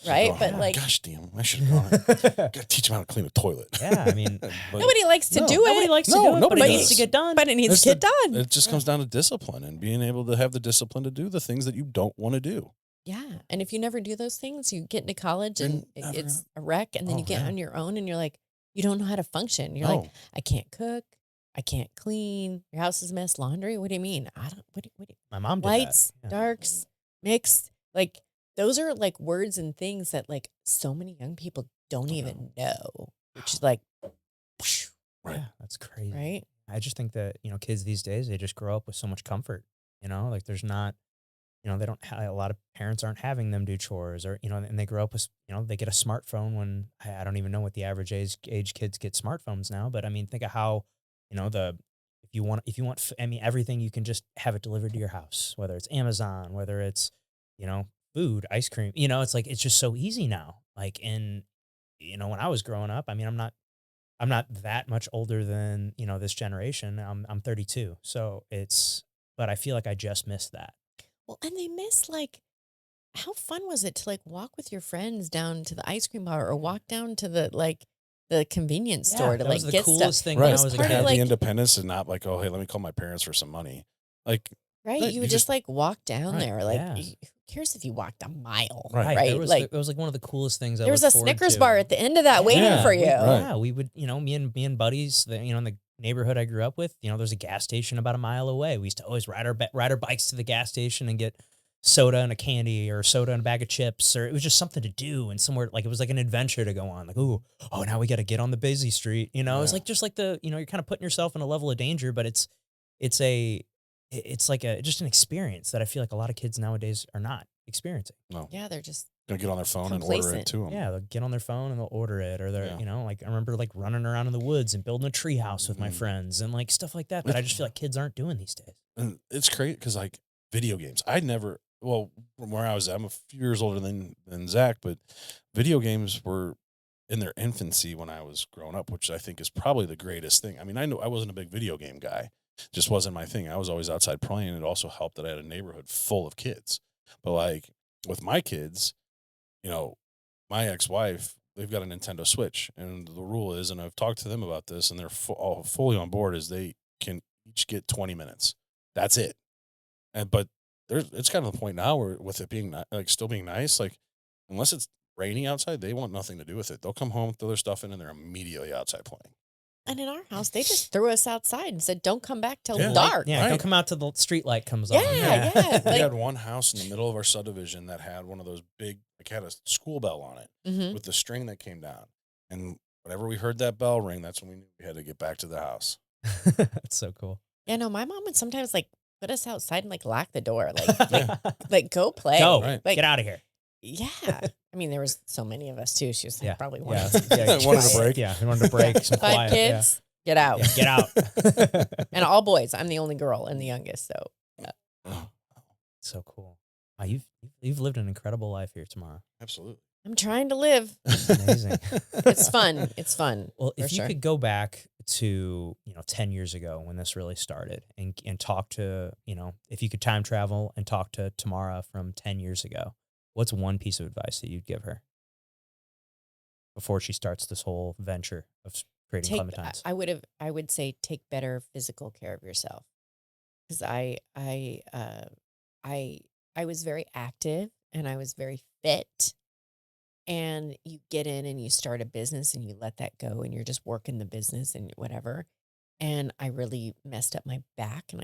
Right? Oh, But like, gosh damn, I should have gone. Got to teach him how to clean a toilet. Yeah, I mean, But nobody likes to No, do nobody it. likes to No, do it, but nobody it does. needs to get done. But it needs It's to get the- done. It just comes down to discipline and being able to have the discipline to do the things that you don't want to do. Yeah. And if you never do those things, you get into college and You're never it's a wreck. And then Oh, you get yeah. on your own and you're like, you don't know how to function. You're like, No. I can't cook. I can't clean. Your house is a mess. Laundry. What do you mean? I don't, what do My mom did lights, that. Yeah. darks, mixed. Like those are like words and things that like so many young people don't even know, which is like, Right. Yeah, that's crazy. right? I just think that, kids these days, they just grow up with so much comfort, like there's not, they don't a lot of parents aren't having them do chores or, and they grow up with, they get a smartphone when I don't even know what the average age kids get smartphones now. But I mean, think of how, if you want, everything, you can just have it delivered to your house, whether it's Amazon, whether it's, food, ice cream, it's like, it's just so easy now. Like, when I was growing up, I mean, I'm not that much older than, this generation. I'm 32. So but I feel like I just missed that. Well, and they miss like, how fun was it to like walk with your friends down to the ice cream bar or walk down to the convenience store to that was like the get coolest stuff, thing Right. when I was was a part of, kid. Have like- the independence and not like, oh, hey, let me call my parents for some money. Like, right? Right, You would you just like walk down Right. there. Like, Yeah. who cares if you walked a mile? Right. Right. It was like one of the coolest things. There was a Snickers bar at the end of that waiting Yeah, for you. right. We would, me and buddies, in the neighborhood I grew up with, there's a gas station about a mile away. We used to always ride our bikes to the gas station and get soda and a candy or soda and a bag of chips, or it was just something to do and somewhere like it was like an adventure to go on. Like, oh, now we got to get on the busy street. It's Yeah. like just like you're kind of putting yourself in a level of danger, but it's like just an experience that I feel like a lot of kids nowadays are not experiencing. No. Yeah, they're just Gonna get on their phone and order it Complacent. to them. Yeah, they'll get on their phone and they'll order it, or they're, Yeah. like I remember like running around in the woods and building a tree house with my Mhm. friends and like stuff like that. But I just feel like kids aren't doing these days. And it's crazy because like video games, from where I was, I'm a few years older than Zach, but video games were in their infancy when I was growing up, which I think is probably the greatest thing. I mean, I know I wasn't a big video game guy, just wasn't my thing. I was always outside playing. It also helped that I had a neighborhood full of kids. But like with my kids, my ex-wife, they've got a Nintendo Switch, and the rule is, and I've talked to them about this, and they're all fully on board, is they can each get 20 minutes. That's it. But it's kind of the point now where with it being like still being nice, like unless it's raining outside, they want nothing to do with it. They'll come home, throw their stuff in, and they're immediately outside playing. and in our house, they just threw us outside and said, "Don't come back till Yeah. dark." Yeah, Right. don't come out till the street light comes Yeah, on. yeah. We Like, had one house in the middle of our subdivision that had one of those big, like had a school bell on it mhm. with the string that came down. And whenever we heard that bell ring, that's when we knew we had to get back to the house. That's so cool. Yeah, no, my mom would sometimes like put us outside and like lock the door, like Yeah. like go play, Go, Right. like get out of here. yeah. I mean, there was so many of us too. She was like, Yeah, probably yeah, one. yeah. Wanted to Quiet. break. Yeah, we wanted to break some 5 quiet. kids, get out. Yeah, get out. And all boys. I'm the only girl and the youngest, so Oh, So cool. Wow, you've lived an incredible life here, Tamara. absolutely. I'm trying to live. Amazing. It's fun. It's fun. Well, for if you sure. could go back to 10 years ago when this really started and talk to if you could time travel and talk to Tamara from 10 years ago, what's one piece of advice that you'd give her before she starts this whole venture of creating take Clementines? I would say take better physical care of yourself, because I was very active and I was very fit, and you get in and you start a business and you let that go and you're just working the business and whatever, and I really messed up my back and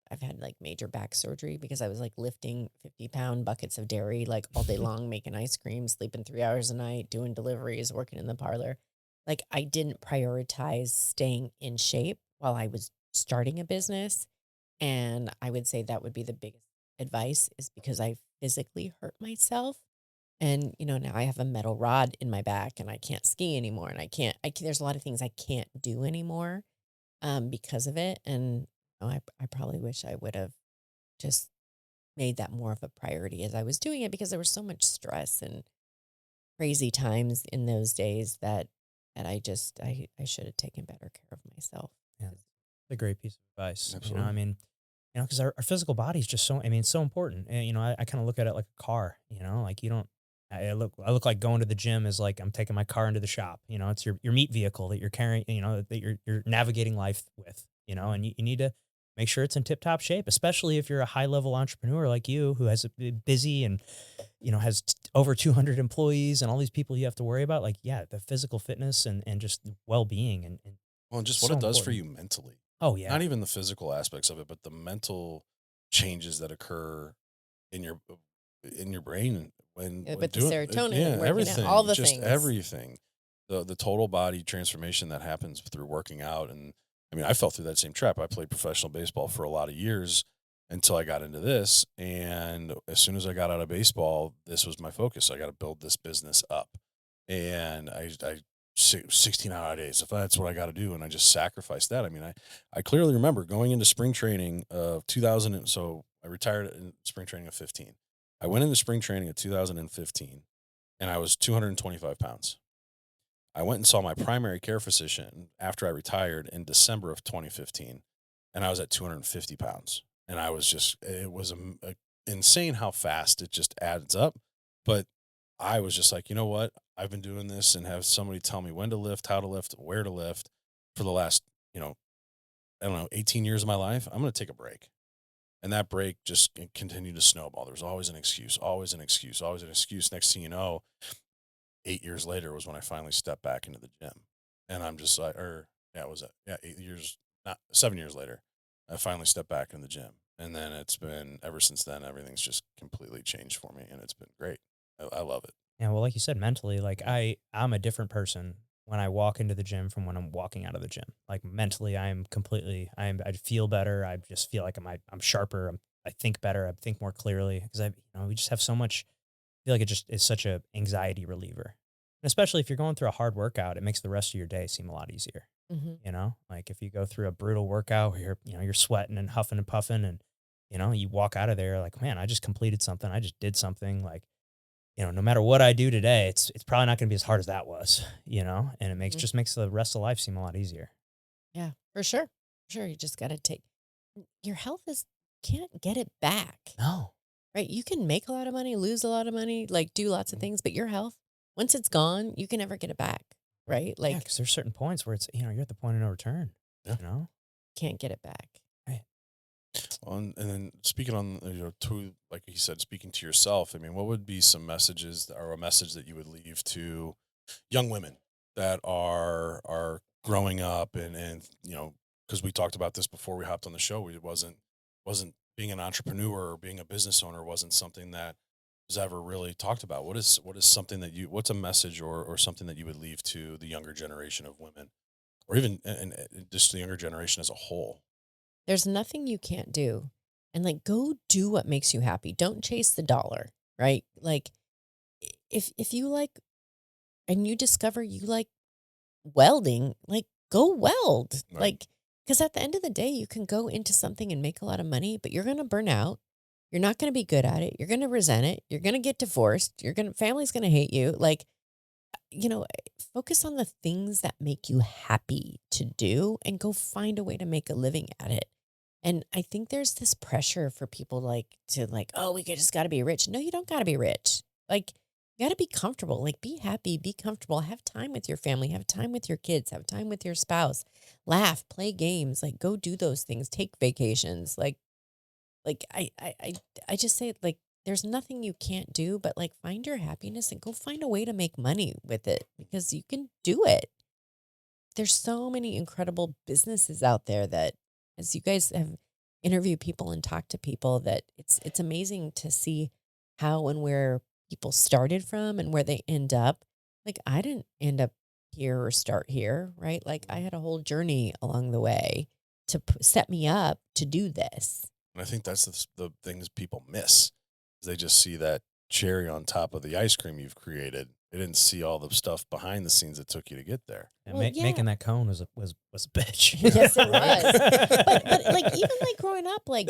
I've had like major back surgery because I was like lifting 50-pound buckets of dairy like all day long, making ice cream, sleeping 3 hours a night, doing deliveries, working in the parlor. Like I didn't prioritize staying in shape while I was starting a business. And I would say that would be the biggest advice, is because I physically hurt myself And, now I have a metal rod in my back and I can't ski anymore and there's a lot of things I can't do anymore because of it. And I probably wish I would have just made that more of a priority as I was doing it because there was so much stress and crazy times in those days that I should have taken better care of myself. Yeah. A great piece of advice. I Absolutely. mean, because our physical body is just so, I mean, it's so important. And, I kind of look at it like a car, like you don't, I look like going to the gym is like I'm taking my car into the shop. It's your meat vehicle that you're carrying, that you're navigating life with, and you need to make sure it's in tip top shape, especially if you're a high level entrepreneur like you who has a busy and, has over 200 employees and all these people you have to worry about. Like, yeah, the physical fitness and just well being and Well, and just what so it does for important. you mentally. Oh, Not yeah. even the physical aspects of it, but the mental changes that occur in your in your brain when With the doing serotonin yeah, and working out, all everything, the just things. everything. The total body transformation that happens through working out. And I mean, I fell through that same trap. I played professional baseball for a lot of years until I got into this. And as soon as I got out of baseball, this was my focus. I got to build this business up. And I 16-hour days, if that's what I got to do. And I just sacrificed that. I mean, I clearly remember going into spring training of 2000. So I retired in spring training of 15. I went into spring training of 2015 and I was 225 pounds. I went and saw my primary care physician after I retired in December of 2015, and I was at 250 pounds. And I was just, it was insane how fast it just adds up. But I was just like, you know what? I've been doing this and have somebody tell me when to lift, how to lift, where to lift for the last, you know, I don't know, 18 years of my life. I'm going to take a break. And that break just continued to snowball. There was always an excuse, always an excuse, always an excuse. Next thing you know, 8 years later was when I finally stepped back into the gym. And I'm just like, or yeah, it was yeah, 8 years, not 7 years later, I finally stepped back in the gym. And then it's been ever since then, everything's just completely changed for me and it's been great. I love it. Yeah, well, like you said, mentally, like I'm a different person when I walk into the gym from when I'm walking out of the gym. Like mentally, I feel better. I just feel like I'm sharper. I think better. I think more clearly because we just have so much. I feel like it just is such a anxiety reliever, and especially if you're going through a hard workout, it makes the rest of your day seem a lot easier. Hmm. Like if you go through a brutal workout where you're sweating and huffing and puffing, and you walk out of there like, man, I just completed something. I just did something like no matter what I do today, it's probably not going to be as hard as that was, and it makes the rest of life seem a lot easier. Yeah, for sure. For sure. You just got to your health is, can't get it back, No. right? You can make a lot of money, lose a lot of money, like do lots of Mhm. things, but your health, once it's gone, you can never get it back, right? Yeah, Like, because there's certain points where you're at the point of no return, Yeah. you know? can't get it back. Right. And then speaking on, to, like he said, speaking to yourself, I mean, what would be some messages or a message that you would leave to young women that are growing up and because we talked about this before we hopped on the show. It wasn't being an entrepreneur or being a business owner wasn't something that was ever really talked about. What is something that what's a message or something that you would leave to the younger generation of women or even and just the younger generation as a whole? There's nothing you can't do. And like, go do what makes you happy. Don't chase the dollar, right? Like, if you like, and you discover you like welding, like go weld. Right. Like, because at the end of the day, you can go into something and make a lot of money, but you're going to burn out. You're not going to be good at it. You're going to resent it. You're going to get divorced. Family's going to hate you. Like, you know, focus on the things that make you happy to do and go find a way to make a living at it. And I think there's this pressure for people oh, just got to be rich. No, you don't got to be rich. Like, you got to be comfortable. Like, be happy, be comfortable, have time with your family, have time with your kids, have time with your spouse, laugh, play games, like, go do those things, take vacations. Like I just say, like, there's nothing you can't do, but like, find your happiness and go find a way to make money with it because you can do it. There's so many incredible businesses out there that, as you guys have interviewed people and talked to people, that it's amazing to see how and where people started from and where they end up. Like, I didn't end up here or start here, right? Like, I had a whole journey along the way to set me up to do this. And I think that's the things people miss. They just see that cherry on top of the ice cream you've created. They didn't see all the stuff behind the scenes that took you to get there. And Well, yeah. making that cone was a bitch. Yes, it was. But like even like growing up, like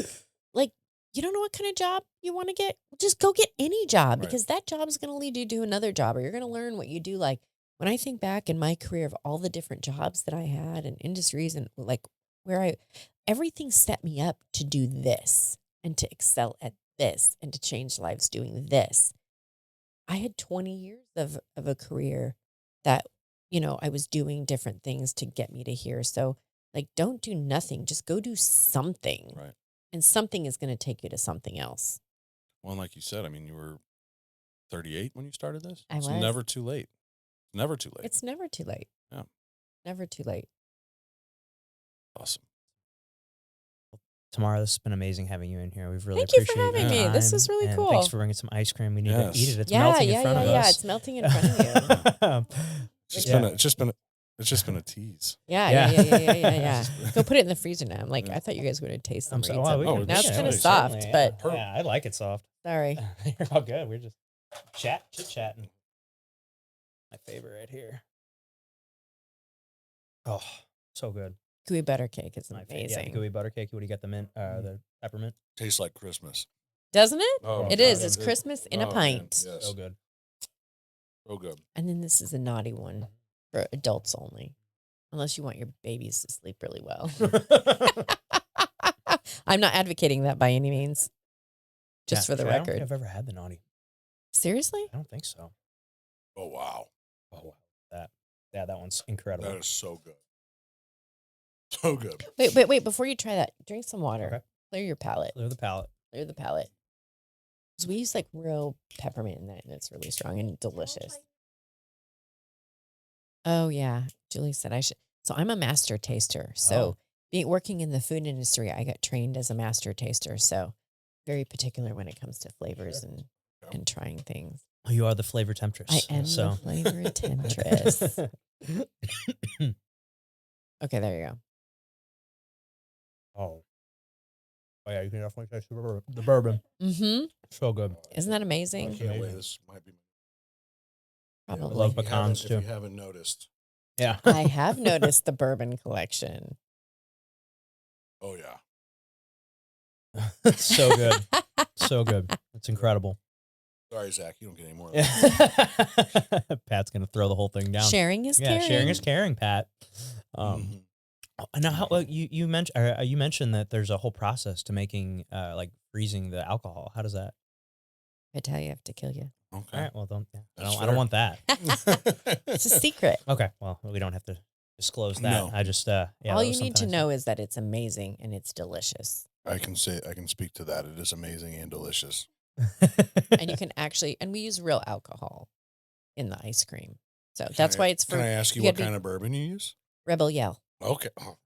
you don't know what kind of job you want to get, just go get any job Right. because that job is going to lead you to another job, or you're going to learn what you do. Like when I think back in my career of all the different jobs that I had and industries and like where everything set me up to do this and to excel at this and to change lives doing this. I had 20 years of a career that, I was doing different things to get me to here. So like, don't do nothing, just go do something. Right. And something is going to take you to something else. Well, and like you said, I mean, you were 38 when you started this. I It's was. never too late. Never too late. It's never too late. Yeah. Never too late. Awesome. Tamara, this has been amazing having you in here. We've really Thank you for appreciated having your me. This time, was really and cool. Thanks for bringing some ice cream. We need to eat it. It's yeah, melting yeah, in front yeah, of yeah. us. It's melting in front of you. It's just been a tease. Yeah. Go put it in the freezer now. I'm like, I thought you guys were going to taste some. I'm sorry. Well, Oh, now it's yeah, kind of certainly, soft, Certainly, but yeah, I like it soft. sorry. You're all good. We're just chit-chatting. My favorite right here. Oh, so good. Gooey butter cake is My amazing. favorite. Yeah, the gooey butter cake. What do you got? The mint, the peppermint. Tastes like Christmas. Doesn't it? Oh, It God, is. It's Christmas in a man, pint. yes. So good. So good. And then this is a naughty one for adults only, unless you want your babies to sleep really well. I'm not advocating that by any means. Just Yeah, for the actually, I don't think record. I've ever had the naughty. Seriously? I don't think so. Oh, wow. Oh wow, that one's incredible. That is so good. So good. Wait. Before you try that, drink some water. Okay. Clear your palate. Clear the palate. Clear the palate. So we use like real peppermint in that, and it's really strong and delicious. Oh yeah, Julie said I should. So I'm a master taster. So working in the food industry, I got trained as a master taster. So very particular when it comes to flavors and trying things. Oh, you are the flavor temptress. I am the flavor temptress. Okay, there you go. Oh yeah, you can definitely taste the bourbon. Mm-hmm. So good. Isn't that I amazing? can't wait. This might be. Probably. love If you pecans, haven't- too. If you haven't noticed. Yeah. I have noticed the bourbon collection. Oh, yeah. So good. So good. It's incredible. Sorry, Zach. You don't get any more of that. Pat's gonna throw the whole thing down. Sharing is yeah, caring. sharing is caring, Pat. Mhm. Now, how you mentioned that there's a whole process to making like freezing the alcohol. How does that? I tell you, I have to kill you. All Okay. right. Well, I That's don't fair. want that. It's a secret. Okay. Well, we don't have to disclose that. No. I just yeah. All that you was need to something know is that it's amazing and it's delicious. I can speak to that. It is amazing and delicious. And you can actually, and we use real alcohol in the ice cream. So Can that's I- why it's for Can I ask you you what gotta be- kind of bourbon you use? Rebel Yell. Okay. Oh.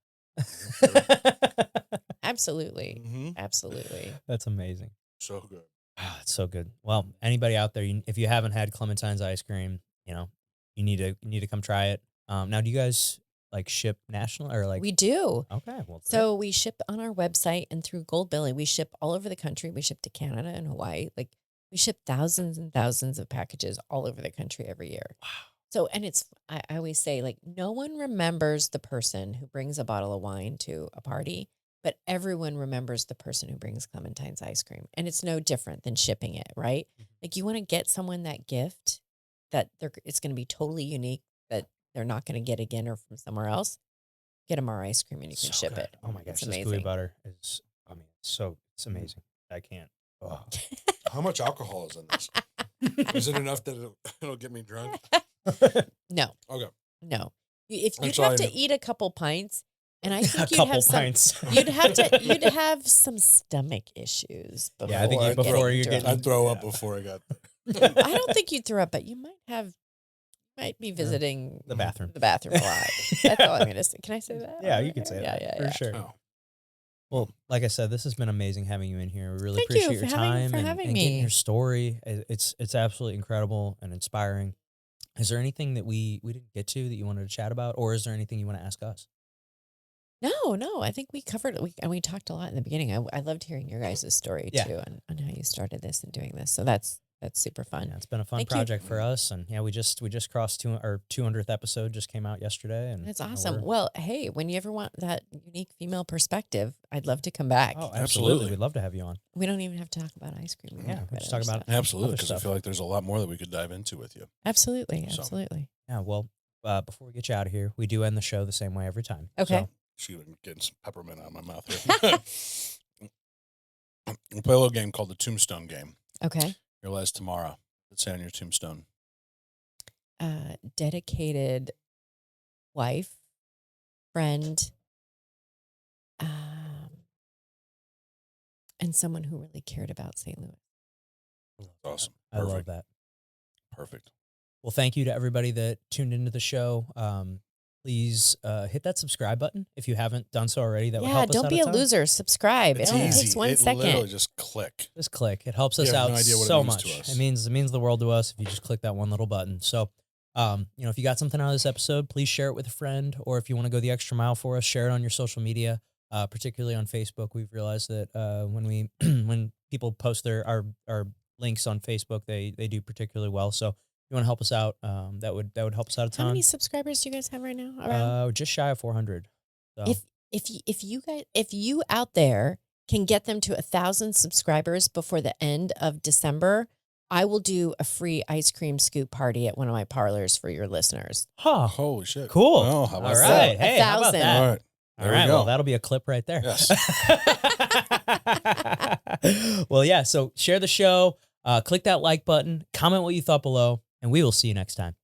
Absolutely. Mm-hmm. Absolutely. That's amazing. So good. Ah, it's so good. Well, anybody out there, if you haven't had Clementine's ice cream, you need to come try it. Now, do you guys like ship national or like? We do. Okay. Well, So we ship on our website and through Gold Billing. We ship all over the country. We ship to Canada and Hawaii. Like we ship thousands and thousands of packages all over the country every year. Wow. So, and I always say, like, no one remembers the person who brings a bottle of wine to a party, but everyone remembers the person who brings Clementine's ice cream. And it's no different than shipping it, right? Like you want to get someone that gift that it's going to be totally unique, that they're not going to get again or from somewhere else. Get them our ice cream and you can So ship good. it. Oh my It's gosh, this gooey amazing. butter is. I mean, it's amazing. I can't. Oh. How much alcohol is in this? Is it enough that it'll get me drunk? No, Okay. no. If you'd That's all have I to knew. eat a couple pints, and I A think you'd couple have some. pints. You'd have some stomach issues before. Yeah, I think before you getting get- I'd throw up Yeah. before I got drunk. I don't think you'd throw up, but you might be visiting the bathroom. the bathroom a lot. That's all I'm gonna say. Can I say that? Yeah, you can say yeah, that yeah, for sure. Oh. Well, like I said, this has been amazing having you in here. We really Thank you appreciate your for having- time for and, having and getting me. your story. It's absolutely incredible and inspiring. Is there anything that we didn't get to that you wanted to chat about, or is there anything you want to ask us? No. I think we covered it. We talked a lot in the beginning. I loved hearing your guys' story Yeah. too, on how you started this and doing this. So that's That's super fun. Yeah, it's been a fun Thank you. project for us, and yeah, we just crossed our 200th episode just came out yesterday, and That's you know, awesome. Well, hey, when you ever want that unique female perspective, I'd love to come back. oh, absolutely, Absolutely. we'd love to have you on. We don't even have to talk about ice cream. We can Yeah, talk we about just talk other about stuff. Absolutely, Other because I stuff. feel like there's a lot more that we could dive into with you. Absolutely, So- absolutely. Yeah, well, before we get you out of here, we do end the show the same way every time. Okay. So, Shoot, I'm getting some peppermint out of my mouth here. We'll play a little game called the Tombstone Game. Okay. Your last Tamara. Let's say on your tombstone. Dedicated wife, friend, and someone who really cared about St. Louis. Awesome. I love Perfect. that. Perfect. Well, thank you to everybody that tuned into the show. Please hit that subscribe button if you haven't done so already. That would Yeah, help us don't out be a a ton. loser. Subscribe. It's It only easy. takes 1 it second. literally just click. Just click. It helps us You have out no idea what it so means to much. us. It means the world to us if you just click that one little button. So, if you got something out of this episode, please share it with a friend, or if you want to go the extra mile for us, share it on your social media, particularly on Facebook. We've realized that when people post our links on Facebook, they do particularly well. So, if you want to help us out, that would help us out a ton. How many subscribers do you guys have right now? Around? Just shy of 400. So. If you out there can get them to 1,000 subscribers before the end of December, I will do a free ice cream scoop party at one of my parlors for your listeners. Huh. Holy shit. Cool. Oh, how about All that? right. Hey, how about 1,000. that? All right. All There right. we go. Well, that'll be a clip right there. Yes. Well, yeah. So share the show, click that like button, comment what you thought below, and we will see you next time.